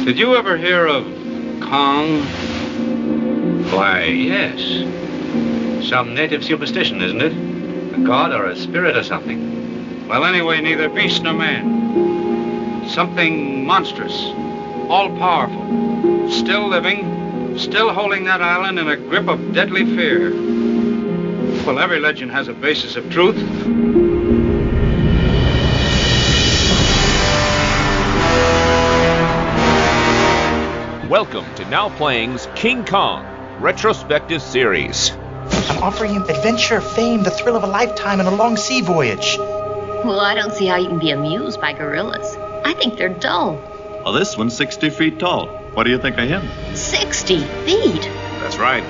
Did you ever hear of Kong? Why, yes. Some native superstition, isn't it? A god or a spirit or something. Well, anyway, neither beast nor man. Something monstrous, all-powerful, still living, still holding that island in a grip of deadly fear. Well, every legend has a basis of truth. Welcome to Now Playing's King Kong Retrospective Series. I'm offering him adventure, fame, the thrill of a lifetime, and a long sea voyage. Well, I don't see how you can be amused by gorillas. I think they're dull. Well, this one's 60 feet tall. What do you think of him? 60 feet? That's right.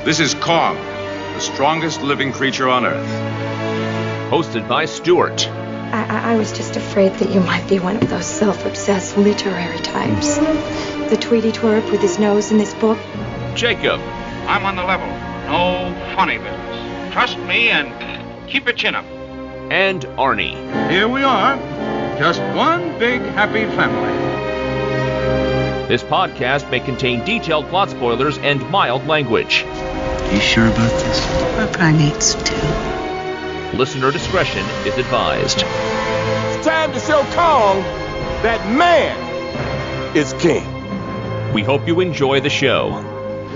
This is Kong, the strongest living creature on Earth. Hosted by Stuart. I was just afraid that you might be one of those self-obsessed literary types. The Tweety twerp with his nose in this book. Jacob. I'm on the level. No funny business. Trust me and keep your chin up. And Arnie. Here we are. Just one big happy family. This podcast may contain detailed plot spoilers and mild language. You sure about this? We're primates, too. Listener discretion is advised. It's time to show Kong that man is king. We hope you enjoy the show.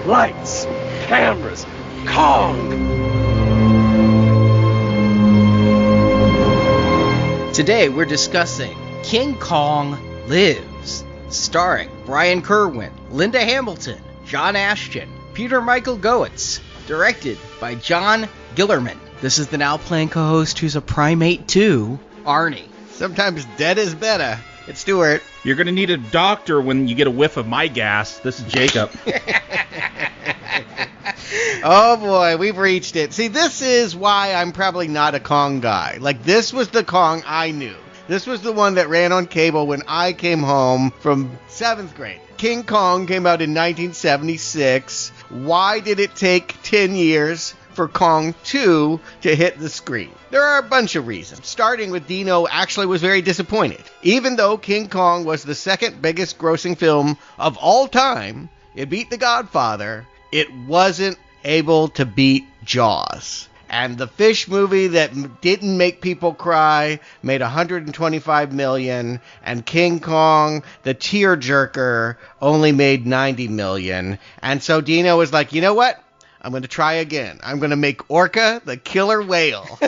Lights, cameras, Kong! Today we're discussing King Kong Lives, starring Brian Kerwin, Linda Hamilton, John Ashton, Peter Michael Goetz, directed by John Gillerman. This is the Now Playing co-host who's a primate too, Arnie. Sometimes dead is better. It's Stuart. You're going to need a doctor when you get a whiff of my gas. This is Jacob. Oh boy, we've reached it. See, this is why I'm probably not a Kong guy. Like, this was the Kong I knew. This was the one that ran on cable when I came home from 7th grade. King Kong came out in 1976. Why did it take 10 years for Kong 2 to hit the screen? There are a bunch of reasons, starting with Dino actually was very disappointed. Even though King Kong was the second biggest grossing film of all time, it beat The Godfather, it wasn't able to beat Jaws. And the fish movie that didn't make people cry made $125 million, and King Kong, the tearjerker, only made $90 million. And so Dino was like, you know what? I'm going to try again. I'm going to make Orca the killer whale.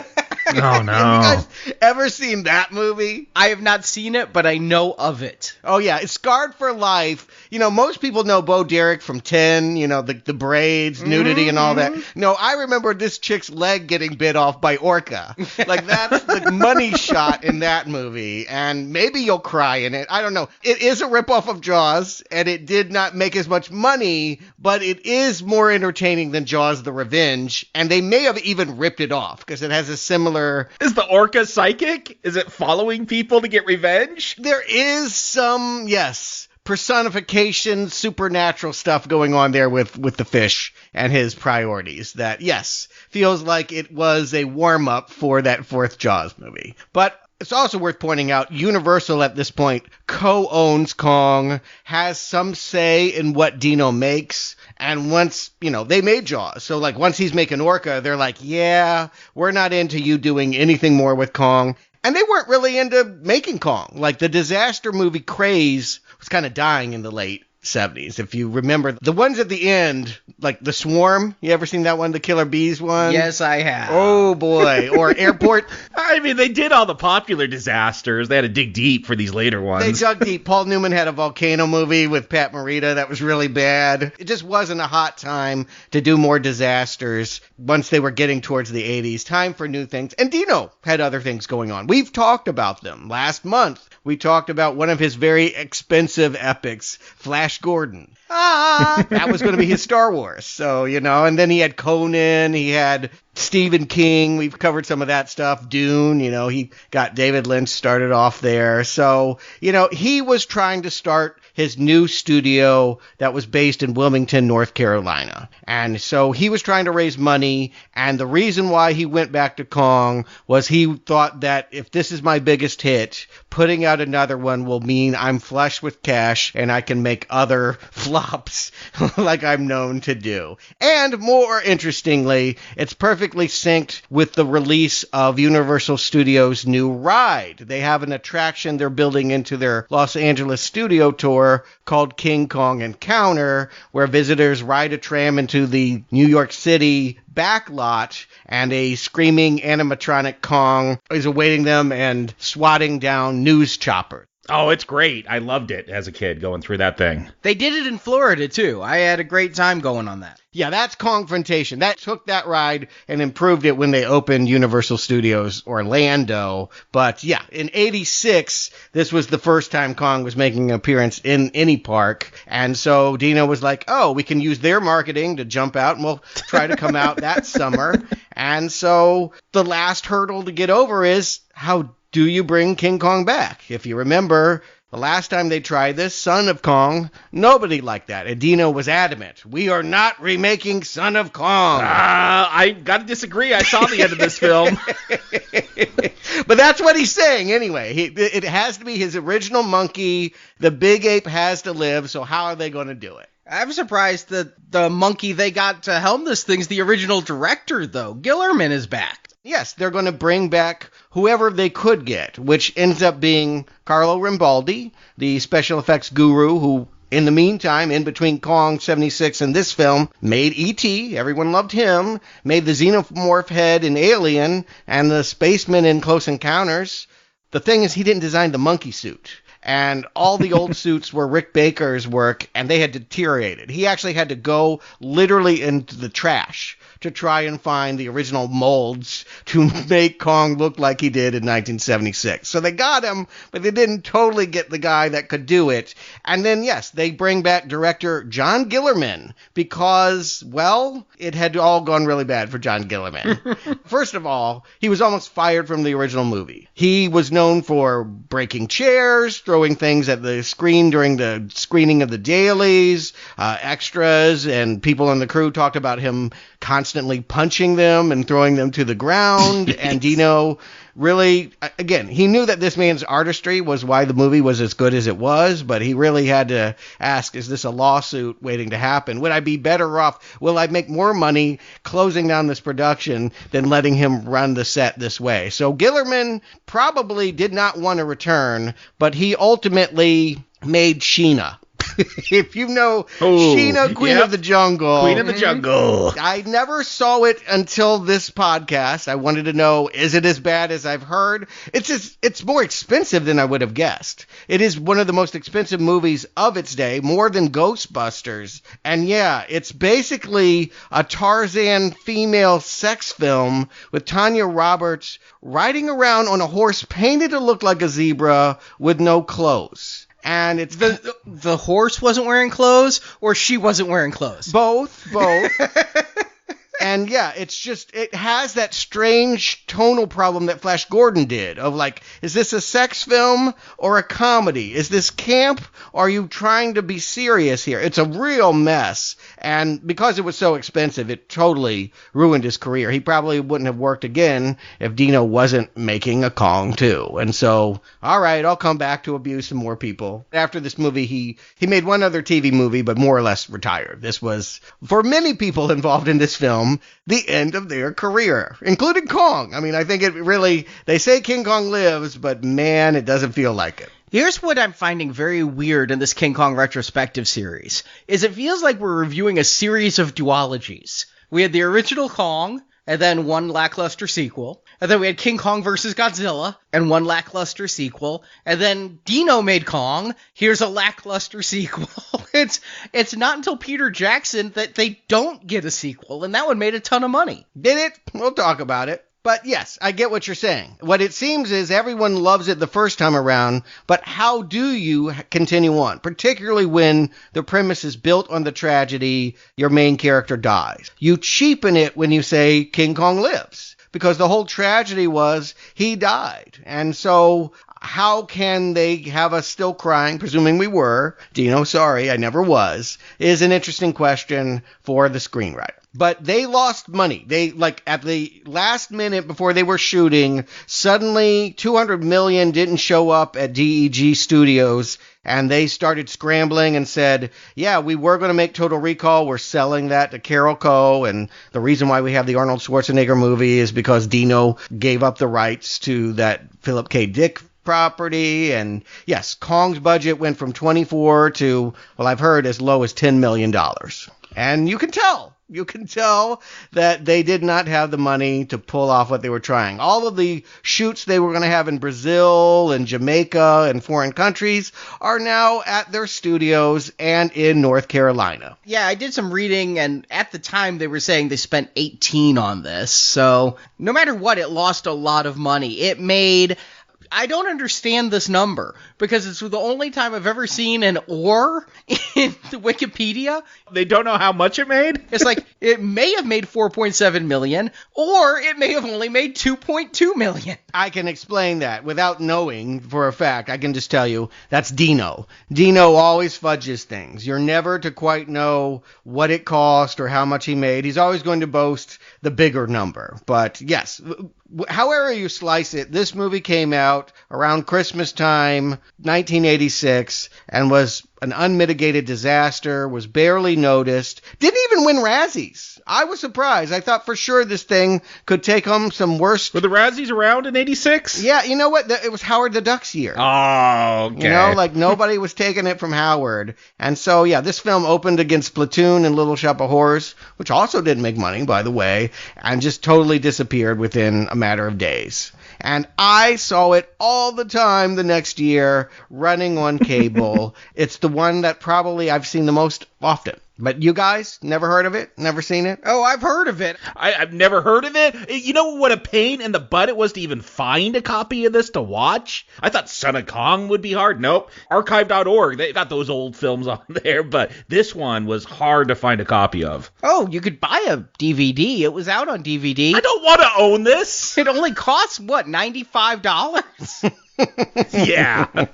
Oh, no. Have you guys ever seen that movie? I have not seen it, but I know of it. Oh, yeah. It's scarred for life. You know, most people know Bo Derek from 10, you know, the braids, nudity, and all that. No, I remember this chick's leg getting bit off by Orca. Like, that's the money shot in that movie, and maybe you'll cry in it. I don't know. It is a ripoff of Jaws, and it did not make as much money, but it is more entertaining than Jaws the Revenge, and they may have even ripped it off, because it has a similar... Is the orca psychic? Is it following people to get revenge? There is some, yes, personification, supernatural stuff going on there with the fish and his priorities that, yes, feels like it was a warm-up for that fourth Jaws movie. But it's also worth pointing out, Universal at this point co-owns Kong, has some say in what Dino makes, and once, you know, they made Jaws, so like once he's making Orca, they're like, yeah, we're not into you doing anything more with Kong. And they weren't really into making Kong. Like, the disaster movie craze was kind of dying in the late 70s. If you remember, the ones at the end, like The Swarm, you ever seen that one, the Killer Bees one? Yes, I have. Oh, boy. Or Airport. I mean, they did all the popular disasters. They had to dig deep for these later ones. They dug deep. Paul Newman had a volcano movie with Pat Morita that was really bad. It just wasn't a hot time to do more disasters once they were getting towards the 80s. Time for new things. And Dino had other things going on. We've talked about them. Last month, we talked about one of his very expensive epics, Flash Gordon. That was going to be his Star Wars. So, you know, and then he had Conan, he had Stephen King. We've covered some of that stuff. Dune, you know, he got David Lynch started off there. So, you know, he was trying to start his new studio that was based in Wilmington, North Carolina. And so he was trying to raise money. And the reason why he went back to Kong was he thought that if this is my biggest hit, putting out another one will mean I'm flush with cash and I can make other flops like I'm known to do. And more interestingly, it's perfectly synced with the release of Universal Studios' new ride. They have an attraction they're building into their Los Angeles studio tour called King Kong Encounter, where visitors ride a tram into the New York City backlot, and a screaming animatronic Kong is awaiting them and swatting down news choppers. Oh, it's great. I loved it as a kid going through that thing. They did it in Florida, too. I had a great time going on that. Yeah, that's Kongfrontation. That took that ride and improved it when they opened Universal Studios Orlando. But yeah, in 86, this was the first time Kong was making an appearance in any park. And so Dino was like, oh, we can use their marketing to jump out, and we'll try to come out that summer. And so the last hurdle to get over is, how do you bring King Kong back? If you remember, the last time they tried this, Son of Kong, nobody liked that. And Dino was adamant. We are not remaking Son of Kong. I gotta disagree. I saw the end of this film. But that's what he's saying anyway. It has to be his original monkey. The big ape has to live, so how are they going to do it? I'm surprised that the monkey they got to helm this thing's the original director, though. Gillerman is back. Yes, they're going to bring back whoever they could get, which ends up being Carlo Rambaldi, the special effects guru who, in the meantime, in between Kong 76 and this film, made E.T., everyone loved him, made the xenomorph head in Alien, and the spaceman in Close Encounters. The thing is, he didn't design the monkey suit. And all the old suits were Rick Baker's work, and they had deteriorated. He actually had to go literally into the trash to try and find the original molds to make Kong look like he did in 1976. So they got him, but they didn't totally get the guy that could do it. And then, yes, they bring back director John Gillerman because, well, it had all gone really bad for John Gillerman. First of all, he was almost fired from the original movie. He was known for breaking chairs, throwing things at the screen during the screening of the dailies. Extras and people on the crew talked about him constantly punching them and throwing them to the ground. And Dino really, again, he knew that this man's artistry was why the movie was as good as it was, but he really had to ask, is this a lawsuit waiting to happen? Would I be better off? Will I make more money closing down this production than letting him run the set this way? So Gillerman probably did not want to return, but he ultimately made Sheena. If you know Sheena, Queen of the Jungle. Queen of the Jungle. I never saw it until this podcast. I wanted to know, is it as bad as I've heard? It's more expensive than I would have guessed. It is one of the most expensive movies of its day, more than Ghostbusters. And yeah, it's basically a Tarzan female sex film with Tanya Roberts riding around on a horse painted to look like a zebra with no clothes. And it's the horse wasn't wearing clothes, or she wasn't wearing clothes? Both. And yeah, it's just, it has that strange tonal problem that Flash Gordon did of like, is this a sex film or a comedy? Is this camp or are you trying to be serious here? It's a real mess. And because it was so expensive, it totally ruined his career. He probably wouldn't have worked again if Dino wasn't making a Kong 2. And so, all right, I'll come back to abuse some more people. After this movie, he made one other TV movie, but more or less retired. This was, for many people involved in this film, the end of their career, including Kong. I mean, I think it really, they say King Kong lives, but man, it doesn't feel like it. Here's what I'm finding very weird in this King Kong retrospective series, is it feels like we're reviewing a series of duologies. We had the original Kong, and then one lackluster sequel. And then we had King Kong vs. Godzilla, and one lackluster sequel. And then Dino made Kong. Here's a lackluster sequel. It's not until Peter Jackson that they don't get a sequel, and that one made a ton of money. Did it? We'll talk about it. But yes, I get what you're saying. What it seems is everyone loves it the first time around, but how do you continue on? Particularly when the premise is built on the tragedy, your main character dies. You cheapen it when you say King Kong lives, because the whole tragedy was he died. And so how can they have us still crying, presuming we were? Dino, sorry, I never was, is an interesting question for the screenwriter. But they lost money. They, like, at the last minute before they were shooting, suddenly $200 million didn't show up at DEG Studios, and they started scrambling and said, yeah, we were going to make Total Recall. We're selling that to Carol Co. And the reason why we have the Arnold Schwarzenegger movie is because Dino gave up the rights to that Philip K. Dick property. And yes, Kong's budget went from 24 to, well, I've heard as low as $10 million. And you can tell that they did not have the money to pull off what they were trying. All of the shoots they were going to have in Brazil and Jamaica and foreign countries are now at their studios and in North Carolina. Yeah, I did some reading, and at the time they were saying they spent 18 on this. So no matter what, it lost a lot of money. It made... I don't understand this number, because it's the only time I've ever seen an or in the Wikipedia. They don't know how much it made? It's like, it may have made 4.7 million, or it may have only made 2.2 million. I can explain that without knowing for a fact. I can just tell you, that's Dino. Dino always fudges things. You're never to quite know what it cost or how much he made. He's always going to boast the bigger number. But yes, however you slice it, this movie came out around Christmas time, 1986, and was an unmitigated disaster, was barely noticed, didn't even win Razzies. I was surprised. I thought for sure this thing could take home some worst... Were the Razzies around in 86? Yeah, you know what? It was Howard the Duck's year. Oh, okay. You know, like nobody was taking it from Howard. And so, yeah, this film opened against Platoon and Little Shop of Horrors, which also didn't make money, by the way, and just totally disappeared within a matter of days. And I saw it all the time the next year, running on cable. It's the one that probably I've seen the most often. But you guys, never heard of it? Never seen it? Oh, I've heard of it. I've never heard of it. You know what a pain in the butt it was to even find a copy of this to watch? I thought Son of Kong would be hard. Nope. Archive.org, they got those old films on there, but this one was hard to find a copy of. Oh, you could buy a DVD. It was out on DVD. I don't want to own this. It only costs, what, $95? Yeah.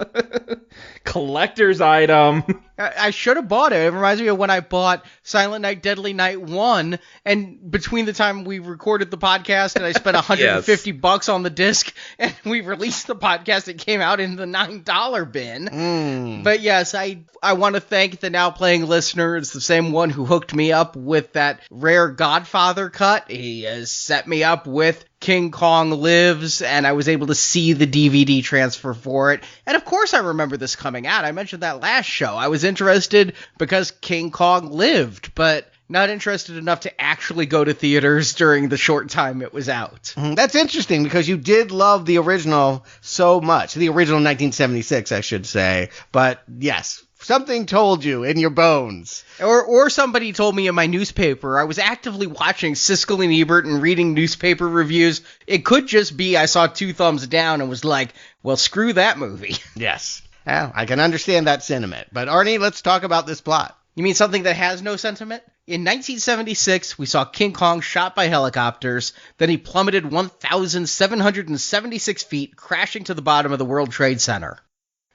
Collector's item. I should have bought it. It reminds me of when I bought Silent Night, Deadly Night 1, and between the time we recorded the podcast and I spent $150 on the disc, and we released the podcast, it came out in the $9 bin. But yes, I want to thank the Now Playing listener. It's the same one who hooked me up with that rare Godfather cut. He has set me up with King Kong Lives, and I was able to see the DVD transfer for it. And of course I remember this coming out. I mentioned that last show. I was interested because King Kong lived, but not interested enough to actually go to theaters during the short time it was out. That's interesting because you did love the original so much. The original 1976, I should say. But yes, something told you in your bones. Or somebody told me in my newspaper. I was actively watching Siskel and Ebert and reading newspaper reviews. It could just be I saw 2 thumbs down and was like, well, screw that movie. Yes. Well, I can understand that sentiment. But Arnie, let's talk about this plot. You mean something that has no sentiment? In 1976, we saw King Kong shot by helicopters. Then he plummeted 1,776 feet, crashing to the bottom of the World Trade Center.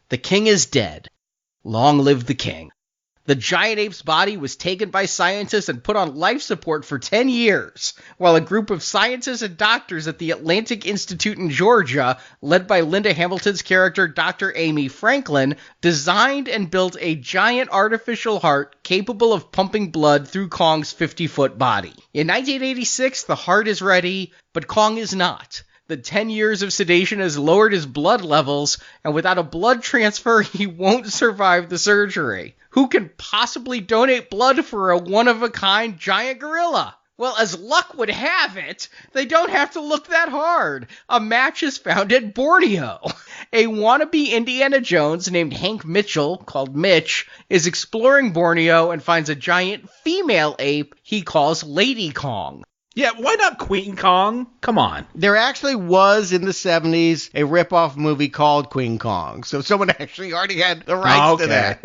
The king is dead. Long live the king. The giant ape's body was taken by scientists and put on life support for 10 years, while a group of scientists and doctors at the Atlantic Institute in Georgia, led by Linda Hamilton's character Dr. Amy Franklin, designed and built a giant artificial heart capable of pumping blood through Kong's 50-foot body. In 1986, the heart is ready, but Kong is not. The 10 years of sedation has lowered his blood levels, and without a blood transfer, he won't survive the surgery. Who can possibly donate blood for a one-of-a-kind giant gorilla? Well, as luck would have it, they don't have to look that hard. A match is found at Borneo. A wannabe Indiana Jones named Hank Mitchell, called Mitch, is exploring Borneo and finds a giant female ape he calls Lady Kong. Yeah, why not Queen Kong? Come on. There actually was, in the 70s, a rip-off movie called Queen Kong. So someone actually already had the rights to that.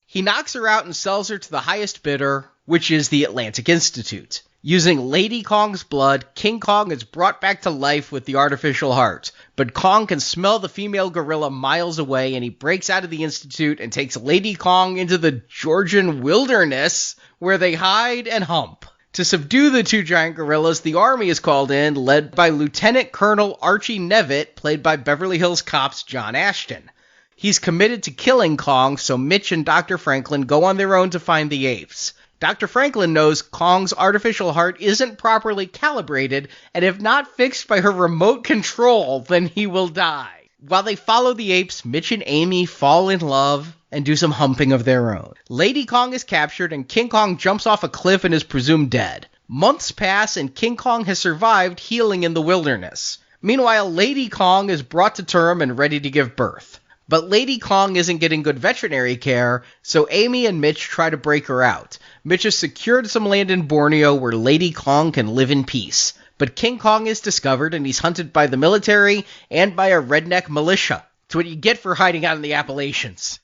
He knocks her out and sells her to the highest bidder, which is the Atlantic Institute. Using Lady Kong's blood, King Kong is brought back to life with the artificial heart. But Kong can smell the female gorilla miles away, and he breaks out of the Institute and takes Lady Kong into the Georgian wilderness, where they hide and hump. To subdue the two giant gorillas, the army is called in, led by Lieutenant Colonel Archie Nevitt, played by Beverly Hills Cop's John Ashton. He's committed to killing Kong, so Mitch and Dr. Franklin go on their own to find the apes. Dr. Franklin knows Kong's artificial heart isn't properly calibrated, and if not fixed by her remote control, then he will die. While they follow the apes, Mitch and Amy fall in love and do some humping of their own. Lady Kong is captured, and King Kong jumps off a cliff and is presumed dead. Months pass, and King Kong has survived healing in the wilderness. Meanwhile, Lady Kong is brought to term and ready to give birth. But Lady Kong isn't getting good veterinary care, so Amy and Mitch try to break her out. Mitch has secured some land in Borneo where Lady Kong can live in peace. But King Kong is discovered, and he's hunted by the military and by a redneck militia. It's what you get for hiding out in the Appalachians.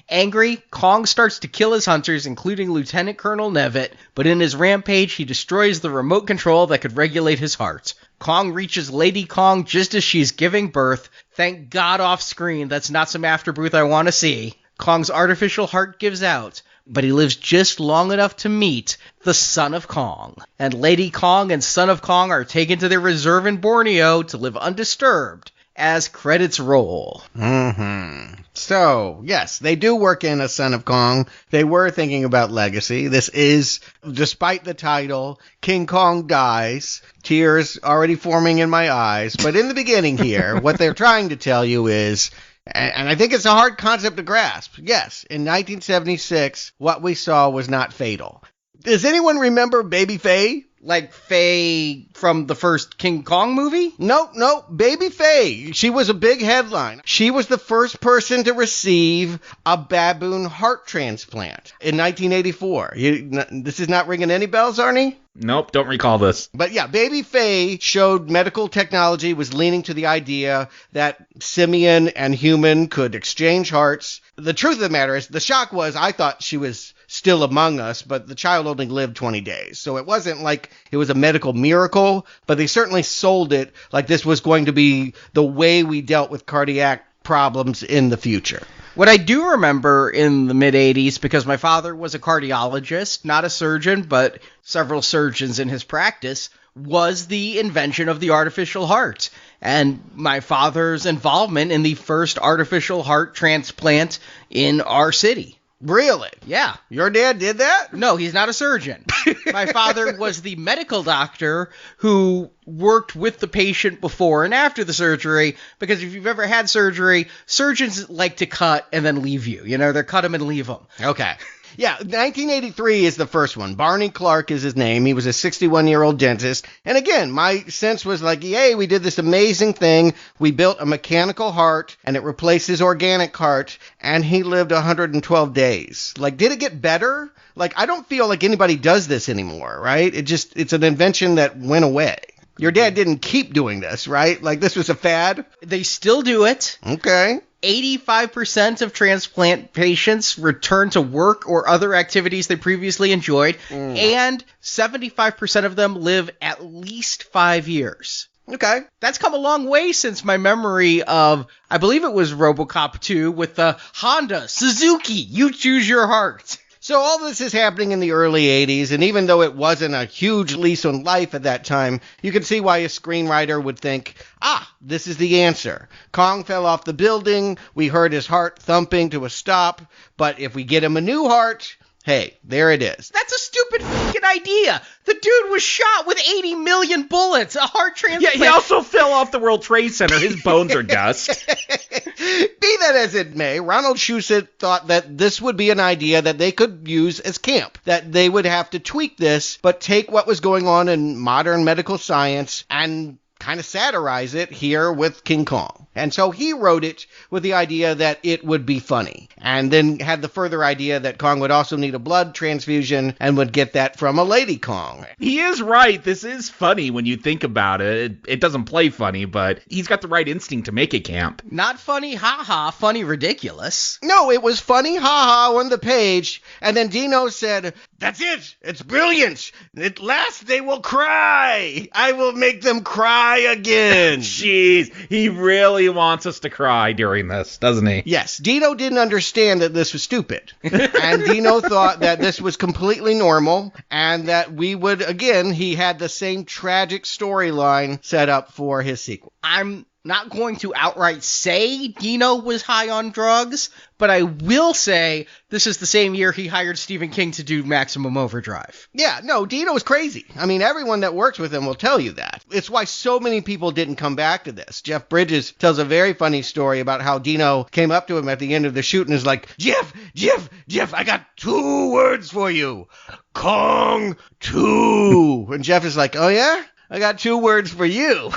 Angry, Kong starts to kill his hunters, including Lieutenant Colonel Nevitt, but in his rampage, he destroys the remote control that could regulate his heart. Kong reaches Lady Kong just as she's giving birth. Thank God off screen, that's not some afterbirth I want to see. Kong's artificial heart gives out, but he lives just long enough to meet the Son of Kong. And Lady Kong and Son of Kong are taken to their reserve in Borneo to live undisturbed as credits roll. So, yes, they do work in a Son of Kong. They were thinking about legacy. This is, despite the title, King Kong dies. Tears already forming in my eyes. But in the beginning here, what they're trying to tell you is, and I think it's a hard concept to grasp, yes, in 1976, what we saw was not fatal. Does anyone remember Baby Faye? Like Faye from the first King Kong movie? Nope. Baby Faye. She was a big headline. She was the first person to receive a baboon heart transplant in 1984. This is not ringing any bells, Arnie? Nope, don't recall this. But yeah, Baby Faye showed medical technology was leaning to the idea that simian and human could exchange hearts. The truth of the matter is, the shock was I thought she was still among us, but the child only lived 20 days. So it wasn't like it was a medical miracle, but they certainly sold it like this was going to be the way we dealt with cardiac problems in the future. What I do remember in the mid-'80s, because my father was a cardiologist, not a surgeon, but several surgeons in his practice, was the invention of the artificial heart. And my father's involvement in the first artificial heart transplant in our city. Really? Yeah. Your dad did that? No, he's not a surgeon. My father was the medical doctor who worked with the patient before and after the surgery, because if you've ever had surgery, surgeons like to cut and then leave you. You know, they cut them and leave them. Okay. Yeah, 1983 is the first one. Barney Clark is his name. He was a 61-year-old dentist. And again, my sense was like, yay, we did this amazing thing. We built a mechanical heart, and it replaced his organic heart, and he lived 112 days. Like, did it get better? Like, I don't feel like anybody does this anymore, right? It's an invention that went away. Your dad didn't keep doing this, right? Like, this was a fad? They still do it. Okay. 85% of transplant patients return to work or other activities they previously enjoyed, and 75% of them live at least 5 years. Okay. That's come a long way since my memory of, I believe it was RoboCop 2 with the Honda, Suzuki, you choose your heart. So all this is happening in the early 80s, and even though it wasn't a huge lease on life at that time, you can see why a screenwriter would think, this is the answer. Kong fell off the building, we heard his heart thumping to a stop, but if we get him a new heart, hey, there it is. That's a stupid fucking idea. The dude was shot with 80 million bullets, a heart transplant. Yeah, he also fell off the World Trade Center. His bones are dust. Be that as it may, Ronald Shusett thought that this would be an idea that they could use as camp, that they would have to tweak this, but take what was going on in modern medical science and kind of satirize it here with King Kong. And so he wrote it with the idea that it would be funny, and then had the further idea that Kong would also need a blood transfusion and would get that from a Lady Kong. He is right. This is funny when you think about it. It doesn't play funny, but he's got the right instinct to make it camp. Not funny, haha, funny, ridiculous. No, it was funny, haha, on the page, and then Dino said, That's it. It's brilliant. At last they will cry. I will make them cry again. Jeez, he really wants us to cry during this, doesn't he? Yes, Dino didn't understand that this was stupid. And Dino thought that this was completely normal and that we would, again, he had the same tragic storyline set up for his sequel. I'm not going to outright say Dino was high on drugs, but I will say this is the same year he hired Stephen King to do Maximum Overdrive. Yeah, no, Dino was crazy. I mean, everyone that works with him will tell you that. It's why so many people didn't come back to this. Jeff Bridges tells a very funny story about how Dino came up to him at the end of the shoot and is like, Jeff, I got 2 words for you. Kong 2. And Jeff is like, oh yeah? I got 2 words for you.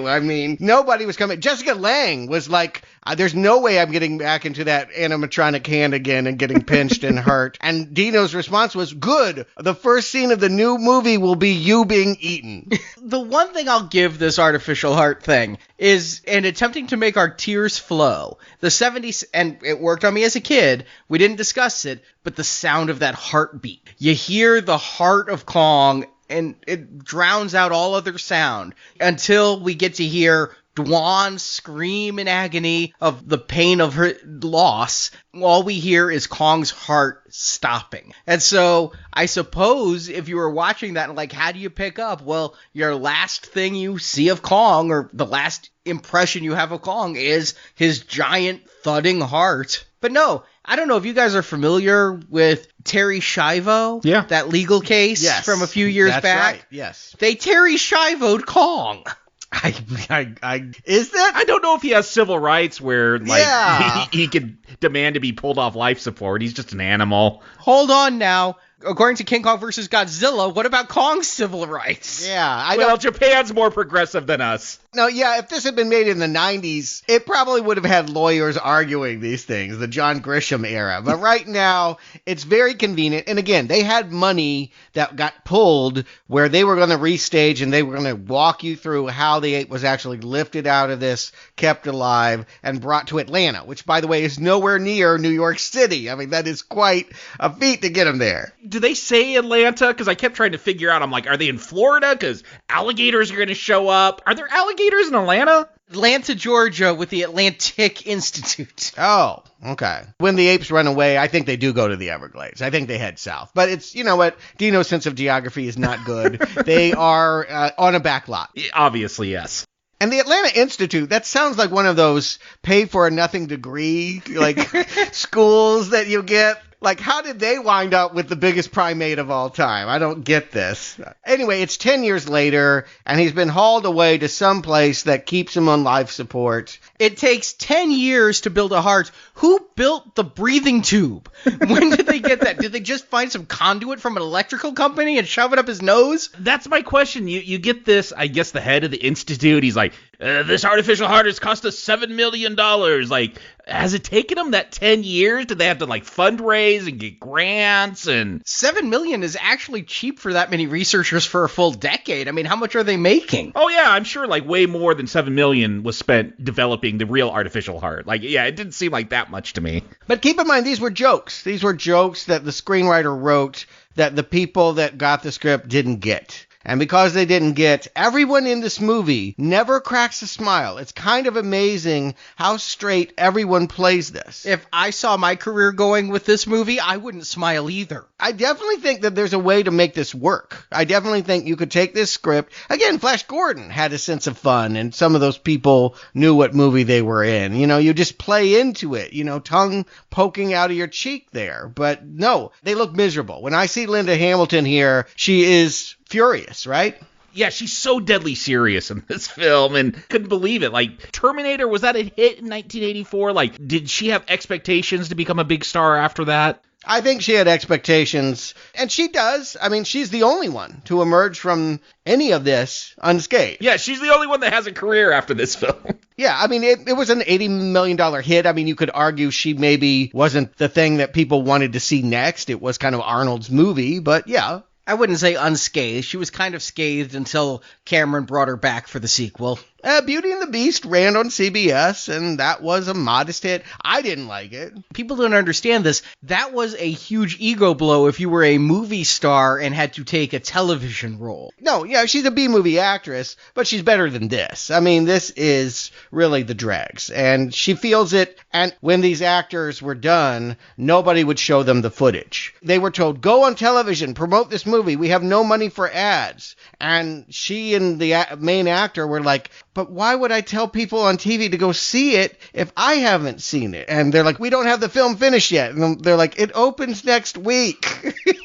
I mean, nobody was coming. Jessica Lange was like, there's no way I'm getting back into that animatronic hand again and getting pinched and hurt. And Dino's response was, good. The first scene of the new movie will be you being eaten. The one thing I'll give this artificial heart thing is, in attempting to make our tears flow, the 70s, and it worked on me as a kid, we didn't discuss it, but the sound of that heartbeat. You hear the heart of Kong, and it drowns out all other sound until we get to hear Dwan scream in agony of the pain of her loss. All we hear is Kong's heart stopping. And so I suppose if you were watching that and like, how do you pick up? Well, your last thing you see of Kong, or the last impression you have of Kong, is his giant thudding heart. But no, I don't know if you guys are familiar with Terry Schiavo, that legal case from a few years back. That's right, yes. They Terry Schiavo'd Kong. Is that? I don't know if he has civil rights where like he could demand to be pulled off life support. He's just an animal. Hold on now. According to King Kong vs. Godzilla, what about Kong's civil rights? Yeah, Japan's more progressive than us. No, yeah, if this had been made in the 90s, it probably would have had lawyers arguing these things, the John Grisham era. But right now, it's very convenient. And again, they had money that got pulled where they were going to restage and they were going to walk you through how the ape was actually lifted out of this, kept alive, and brought to Atlanta, which, by the way, is nowhere near New York City. I mean, that is quite a feat to get them there. Do they say Atlanta? Because I kept trying to figure out, I'm like, are they in Florida? Because alligators are going to show up. Are there alligators in Atlanta? Atlanta, Georgia, with the Atlantic Institute. Oh, okay. When the apes run away, I think they do go to the Everglades. I think they head south. But it's, you know what, Dino's sense of geography is not good. They are on a back lot. Obviously, yes. And the Atlanta Institute, that sounds like one of those pay-for-nothing degree, like, schools that you get. Like, how did they wind up with the biggest primate of all time? I don't get this. Anyway, it's 10 years later, and he's been hauled away to some place that keeps him on life support. It takes 10 years to build a heart. Who built the breathing tube? When did they get that? Did they just find some conduit from an electrical company and shove it up his nose? That's my question. You get this, I guess the head of the institute, he's like, this artificial heart has cost us $7 million. Like, has it taken them that 10 years? Did they have to, like, fundraise and get grants? And $7 million is actually cheap for that many researchers for a full decade. I mean, how much are they making? Oh, yeah, I'm sure, like, way more than $7 million was spent developing the real artificial heart. Like, yeah, it didn't seem like that much to me. But keep in mind, these were jokes. These were jokes that the screenwriter wrote that the people that got the script didn't get. And because they didn't get, everyone in this movie never cracks a smile. It's kind of amazing how straight everyone plays this. If I saw my career going with this movie, I wouldn't smile either. I definitely think that there's a way to make this work. I definitely think you could take this script. Again, Flash Gordon had a sense of fun, and some of those people knew what movie they were in. You know, you just play into it, you know, tongue poking out of your cheek there. But no, they look miserable. When I see Linda Hamilton here, she is furious, right? Yeah, she's so deadly serious in this film, and couldn't believe it. Like, Terminator, was that a hit in 1984? Like, did she have expectations to become a big star after that? I think she had expectations, and she does. I mean, she's the only one to emerge from any of this unscathed. Yeah, she's the only one that has a career after this film. Yeah, I mean, it was an $80 million hit. I mean, you could argue she maybe wasn't the thing that people wanted to see next. It was kind of Arnold's movie, but yeah. I wouldn't say unscathed. She was kind of scathed until Cameron brought her back for the sequel. Beauty and the Beast ran on CBS, and that was a modest hit. I didn't like it. People don't understand this. That was a huge ego blow if you were a movie star and had to take a television role. No, yeah, she's a B-movie actress, but she's better than this. I mean, this is really the dregs, and she feels it, and when these actors were done, nobody would show them the footage. They were told, go on television, promote this movie, we have no money for ads. And she and the main actor were like, but why would I tell people on TV to go see it if I haven't seen it? And they're like, we don't have the film finished yet. And they're like, it opens next week.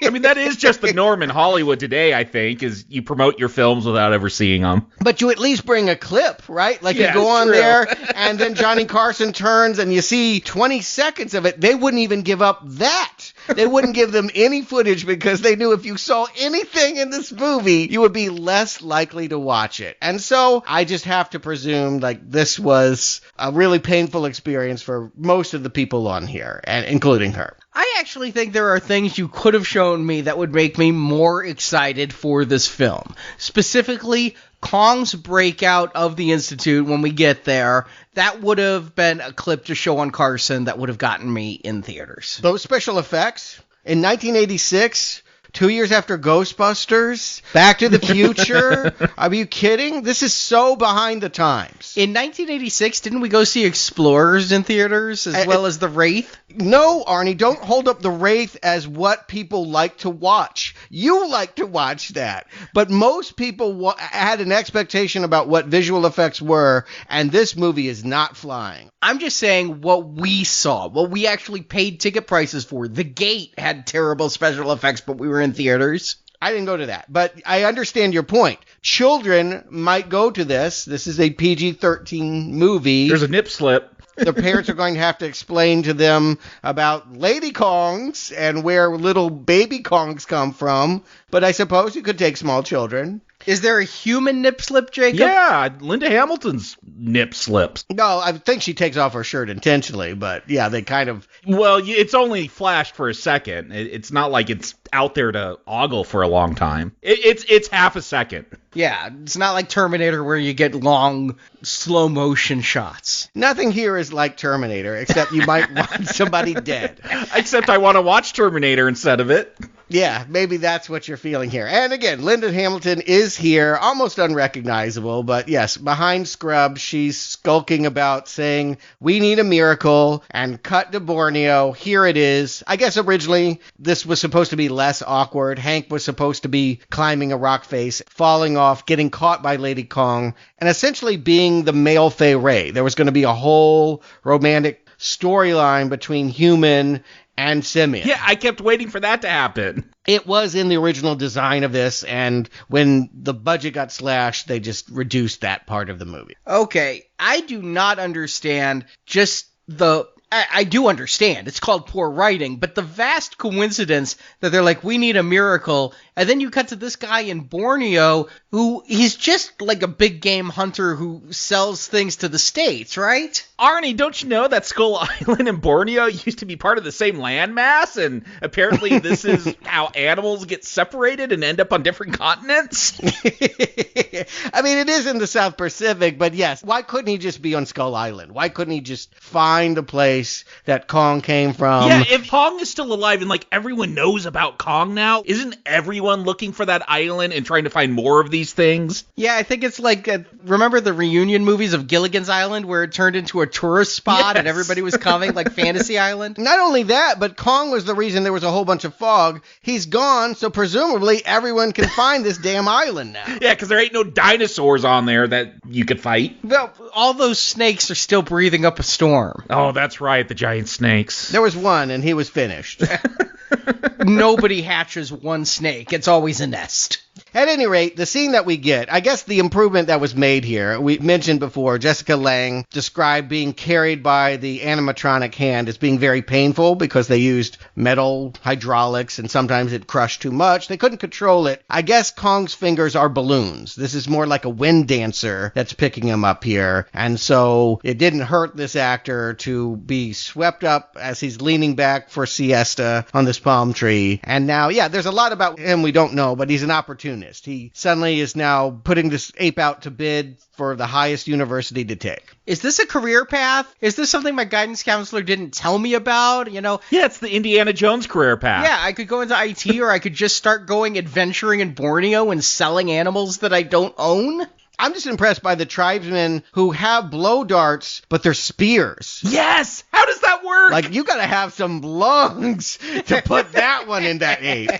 I mean, that is just the norm in Hollywood today, I think, is you promote your films without ever seeing them. But you at least bring a clip, right? Like, yeah, you go on true. there, and then Johnny Carson turns, and you see 20 seconds of it. They wouldn't even give up that. They wouldn't give them any footage because they knew if you saw anything in this movie, you would be less likely to watch it. And so I just have to presume like this was a really painful experience for most of the people on here, and including her. I actually think there are things you could have shown me that would make me more excited for this film. Specifically, Kong's breakout of the Institute when we get there. That would have been a clip to show on Carson that would have gotten me in theaters. Those special effects in 1986... 2 years after Ghostbusters, Back to the Future. Are you kidding? This is so behind the times. In 1986, didn't we go see Explorers in theaters as well as The Wraith? No, Arnie, don't hold up The Wraith as what people like to watch. You like to watch that. But most people had an expectation about what visual effects were, and this movie is not flying. I'm just saying what we saw, what we actually paid ticket prices for. The Gate had terrible special effects, but we were in theaters. I didn't go to that, but I understand your point. Children might go to this. This is a PG-13 movie. There's a nip slip. The parents are going to have to explain to them about lady Kongs and where little baby Kongs come from. But I suppose you could take small children. Is there a human nip slip, Jacob? Yeah, Linda Hamilton's nip slips. No, I think she takes off her shirt intentionally, but yeah, they kind of... Well, it's only flashed for a second. It's not like it's out there to ogle for a long time. It's half a second. Yeah, it's not like Terminator where you get long, slow motion shots. Nothing here is like Terminator, except you might want somebody dead. Except I want to watch Terminator instead of it. Yeah, maybe that's what you're feeling here. And again, Linda Hamilton is here, almost unrecognizable, but yes, behind Scrubs, she's skulking about saying, we need a miracle, and cut to Borneo, here it is. I guess originally this was supposed to be less awkward. Hank was supposed to be climbing a rock face, falling off, getting caught by Lady Kong, and essentially being the male Fay Ray. There was going to be a whole romantic storyline between human and simian. Yeah, I kept waiting for that to happen. It was in the original design of this, and when the budget got slashed, they just reduced that part of the movie. Okay, I do not understand just the... I do understand. It's called poor writing, but the vast coincidence that they're like, we need a miracle, and then you cut to this guy in Borneo who he's just like a big game hunter who sells things to the States, right? Arnie, don't you know that Skull Island and Borneo used to be part of the same landmass, and apparently this is how animals get separated and end up on different continents? I mean, it is in the South Pacific, but yes, why couldn't he just be on Skull Island? Why couldn't he just find a place that Kong came from? Yeah, if Kong is still alive and like everyone knows about Kong now, isn't everyone looking for that island and trying to find more of these things? Yeah, I think it's like, remember the reunion movies of Gilligan's Island where it turned into a tourist spot and everybody was coming, like Fantasy Island? Not only that, but Kong was the reason there was a whole bunch of fog. He's gone, so presumably everyone can find this damn island now. Yeah, because there ain't no dinosaurs on there that you could fight. Well, all those snakes are still breathing up a storm. Oh, that's right, the giant snakes. There was one, and he was finished. Nobody hatches one snake. It's always a nest. At any rate, the scene that we get, I guess the improvement that was made here, we mentioned before, Jessica Lange described being carried by the animatronic hand as being very painful because they used metal hydraulics and sometimes it crushed too much. They couldn't control it. I guess Kong's fingers are balloons. This is more like a wind dancer that's picking him up here. And so it didn't hurt this actor to be swept up as he's leaning back for siesta on this palm tree. And now, yeah, there's a lot about him we don't know, but he's an opportunist. humanist. He suddenly is now putting this ape out to bid for the highest university to take. Is this a career path? Is this something my guidance counselor didn't tell me about? Yeah, it's the Indiana Jones career path. Yeah, I could go into IT, or I could just start going adventuring in Borneo and selling animals that I don't own. I'm just impressed by the tribesmen who have blow darts, but they're spears. Yes! How does that work? Like, you gotta have some lungs to put that one in that ape.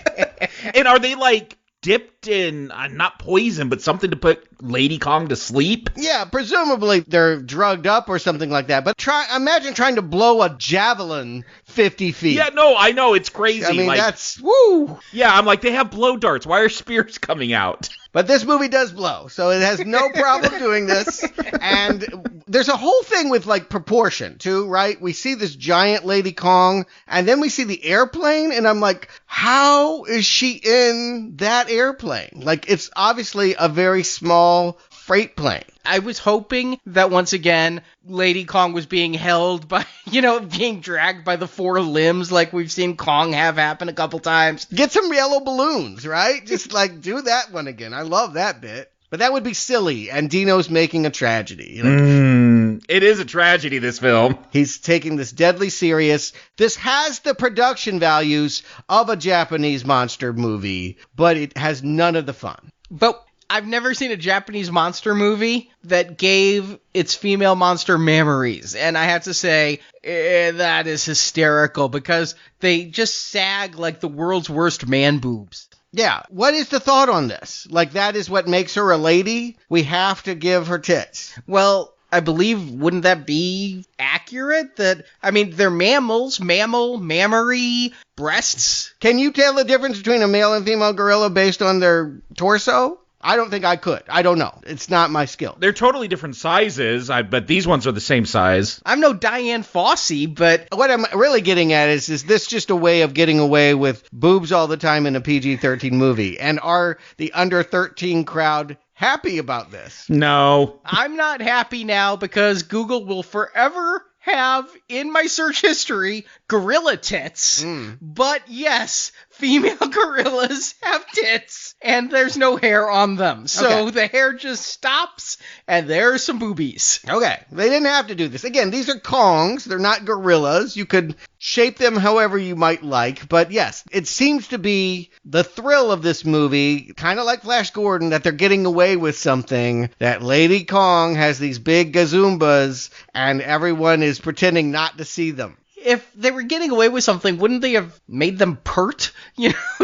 And are they, like, dipped in, not poison, but something to put Lady Kong to sleep? Yeah, presumably they're drugged up or something like that. But imagine trying to blow a javelin 50 feet. Yeah, no, I know, it's crazy. I mean, like, that's, woo! Yeah, I'm like, they have blow darts. Why are spears coming out? But this movie does blow, so it has no problem doing this. And there's a whole thing with, like, proportion, too, right? We see this giant Lady Kong, and then we see the airplane, and I'm like, how is she in that airplane? Like, it's obviously a very small freight plane. I was hoping that once again, Lady Kong was being held by, being dragged by the four limbs like we've seen Kong have happen a couple times. Get some yellow balloons, right? Just like do that one again. I love that bit. But that would be silly, and Dino's making a tragedy. It is a tragedy, this film. He's taking this deadly serious. This has the production values of a Japanese monster movie, but it has none of the fun. But I've never seen a Japanese monster movie that gave its female monster memories. And I have to say, that is hysterical because they just sag like the world's worst man boobs. Yeah. What is the thought on this? Like, that is what makes her a lady? We have to give her tits. Well, I believe, wouldn't that be accurate? They're mammals, mammary, breasts. Can you tell the difference between a male and female gorilla based on their torso? I don't think I could. I don't know. It's not my skill. They're totally different sizes, but these ones are the same size. I'm no Diane Fossey, but what I'm really getting at is this just a way of getting away with boobs all the time in a PG-13 movie? And are the under 13 crowd happy about this? No. I'm not happy now because Google will forever have in my search history gorilla tits. But yes, female gorillas have tits and there's no hair on them. So the hair just stops and there's some boobies. Okay. They didn't have to do this. Again, these are Kongs. They're not gorillas. You could shape them however you might like. But yes, it seems to be the thrill of this movie, kind of like Flash Gordon, that they're getting away with something, that Lady Kong has these big gazoombas and everyone is pretending not to see them. If they were getting away with something, wouldn't they have made them pert?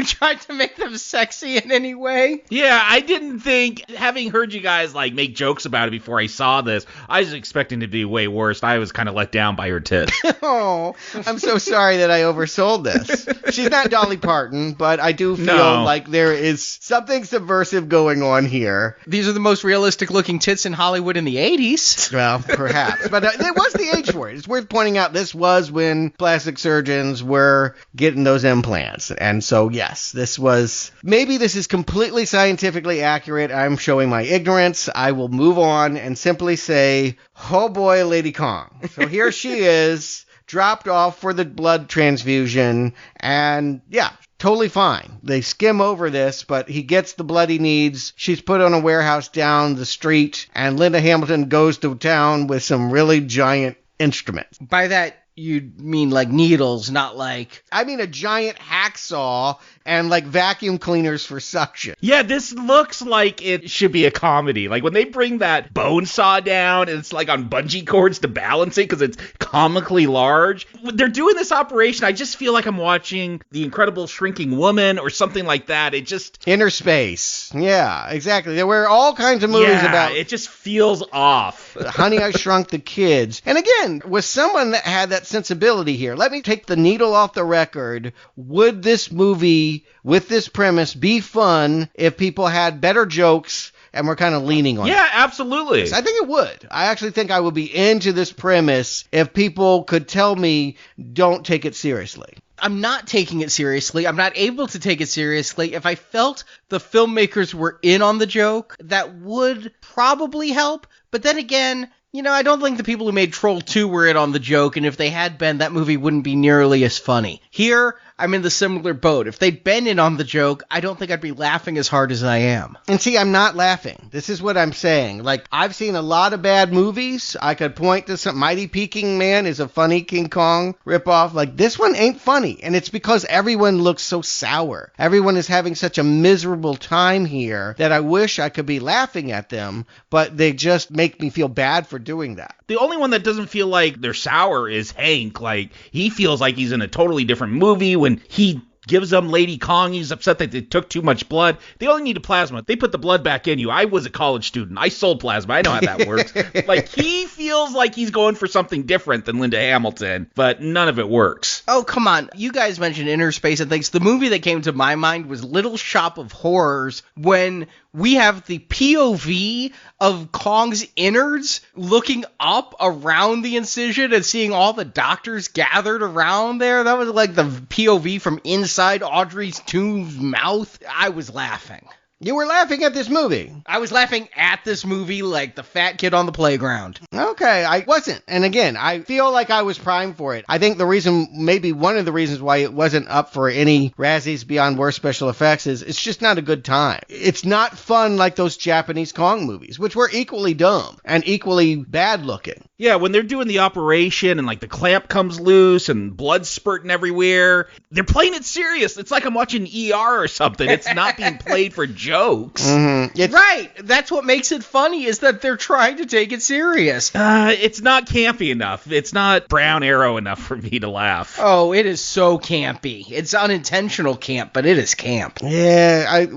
Tried to make them sexy in any way? Yeah, I didn't think, having heard you guys, make jokes about it before I saw this, I was expecting it to be way worse. I was kind of let down by her tits. Oh, I'm so sorry that I oversold this. She's not Dolly Parton, but I do feel like there is something subversive going on here. These are the most realistic looking tits in Hollywood in the 80s. Well, perhaps. But there was the age for it. It's worth pointing out this was when plastic surgeons were getting those implants. And so, yes, this is completely scientifically accurate. I'm showing my ignorance. I will move on and simply say, oh boy, Lady Kong. So here she is, dropped off for the blood transfusion, and yeah, totally fine. They skim over this, but he gets the blood he needs. She's put on a warehouse down the street, and Linda Hamilton goes to town with some really giant instruments. By that, you mean like needles, not like... I mean a giant hacksaw and vacuum cleaners for suction. Yeah, this looks like it should be a comedy. Like when they bring that bone saw down and it's on bungee cords to balance it because it's comically large. When they're doing this operation, I just feel like I'm watching The Incredible Shrinking Woman or something like that. It just... Inner Space. Yeah, exactly. There were all kinds of movies about... it just feels off. Honey, I Shrunk the Kids. And again, with someone that had that sensibility here, let me take the needle off the record. Would this movie with this premise be fun if people had better jokes and we're kind of leaning on it? Yeah, absolutely. I think it would. I actually think I would be into this premise if people could tell me, don't take it seriously. I'm not taking it seriously. I'm not able to take it seriously. If I felt the filmmakers were in on the joke, that would probably help. But then again, You know, I don't think the people who made Troll 2 were in on the joke, and if they had been, that movie wouldn't be nearly as funny. Here, I'm in the similar boat. If they'd been in on the joke, I don't think I'd be laughing as hard as I am. And see, I'm not laughing. This is what I'm saying. Like, I've seen a lot of bad movies. I could point to some Mighty Peking Man is a funny King Kong ripoff. Like, this one ain't funny. And it's because everyone looks so sour. Everyone is having such a miserable time here that I wish I could be laughing at them, but they just make me feel bad for doing that. The only one that doesn't feel like they're sour is Hank. Like, he feels like he's in a totally different movie. When he gives them Lady Kong, he's upset that they took too much blood. They only need a plasma. They put the blood back in you. I was a college student. I sold plasma. I know how that works. Like, he feels like he's going for something different than Linda Hamilton, but none of it works. Oh, come on. You guys mentioned inner space and things. The movie that came to my mind was Little Shop of Horrors, when we have the POV of Kong's innards looking up around the incision and seeing all the doctors gathered around there. That was like the POV from inside Audrey Toombs' mouth. I was laughing. You were laughing at this movie. I was laughing at this movie like the fat kid on the playground. Okay, I wasn't. And again, I feel like I was primed for it. I think the reason, maybe one of the reasons why it wasn't up for any Razzies Beyond Worst special effects is it's just not a good time. It's not fun like those Japanese Kong movies, which were equally dumb and equally bad looking. Yeah, when they're doing the operation and like the clamp comes loose and blood spurting everywhere, they're playing it serious. It's like I'm watching ER or something. It's not being played for jokes. Mm-hmm. Right. That's what makes it funny, is that they're trying to take it serious. It's not campy enough. It's not Brown Arrow enough for me to laugh. Oh, it is so campy. It's unintentional camp, but it is camp. Yeah,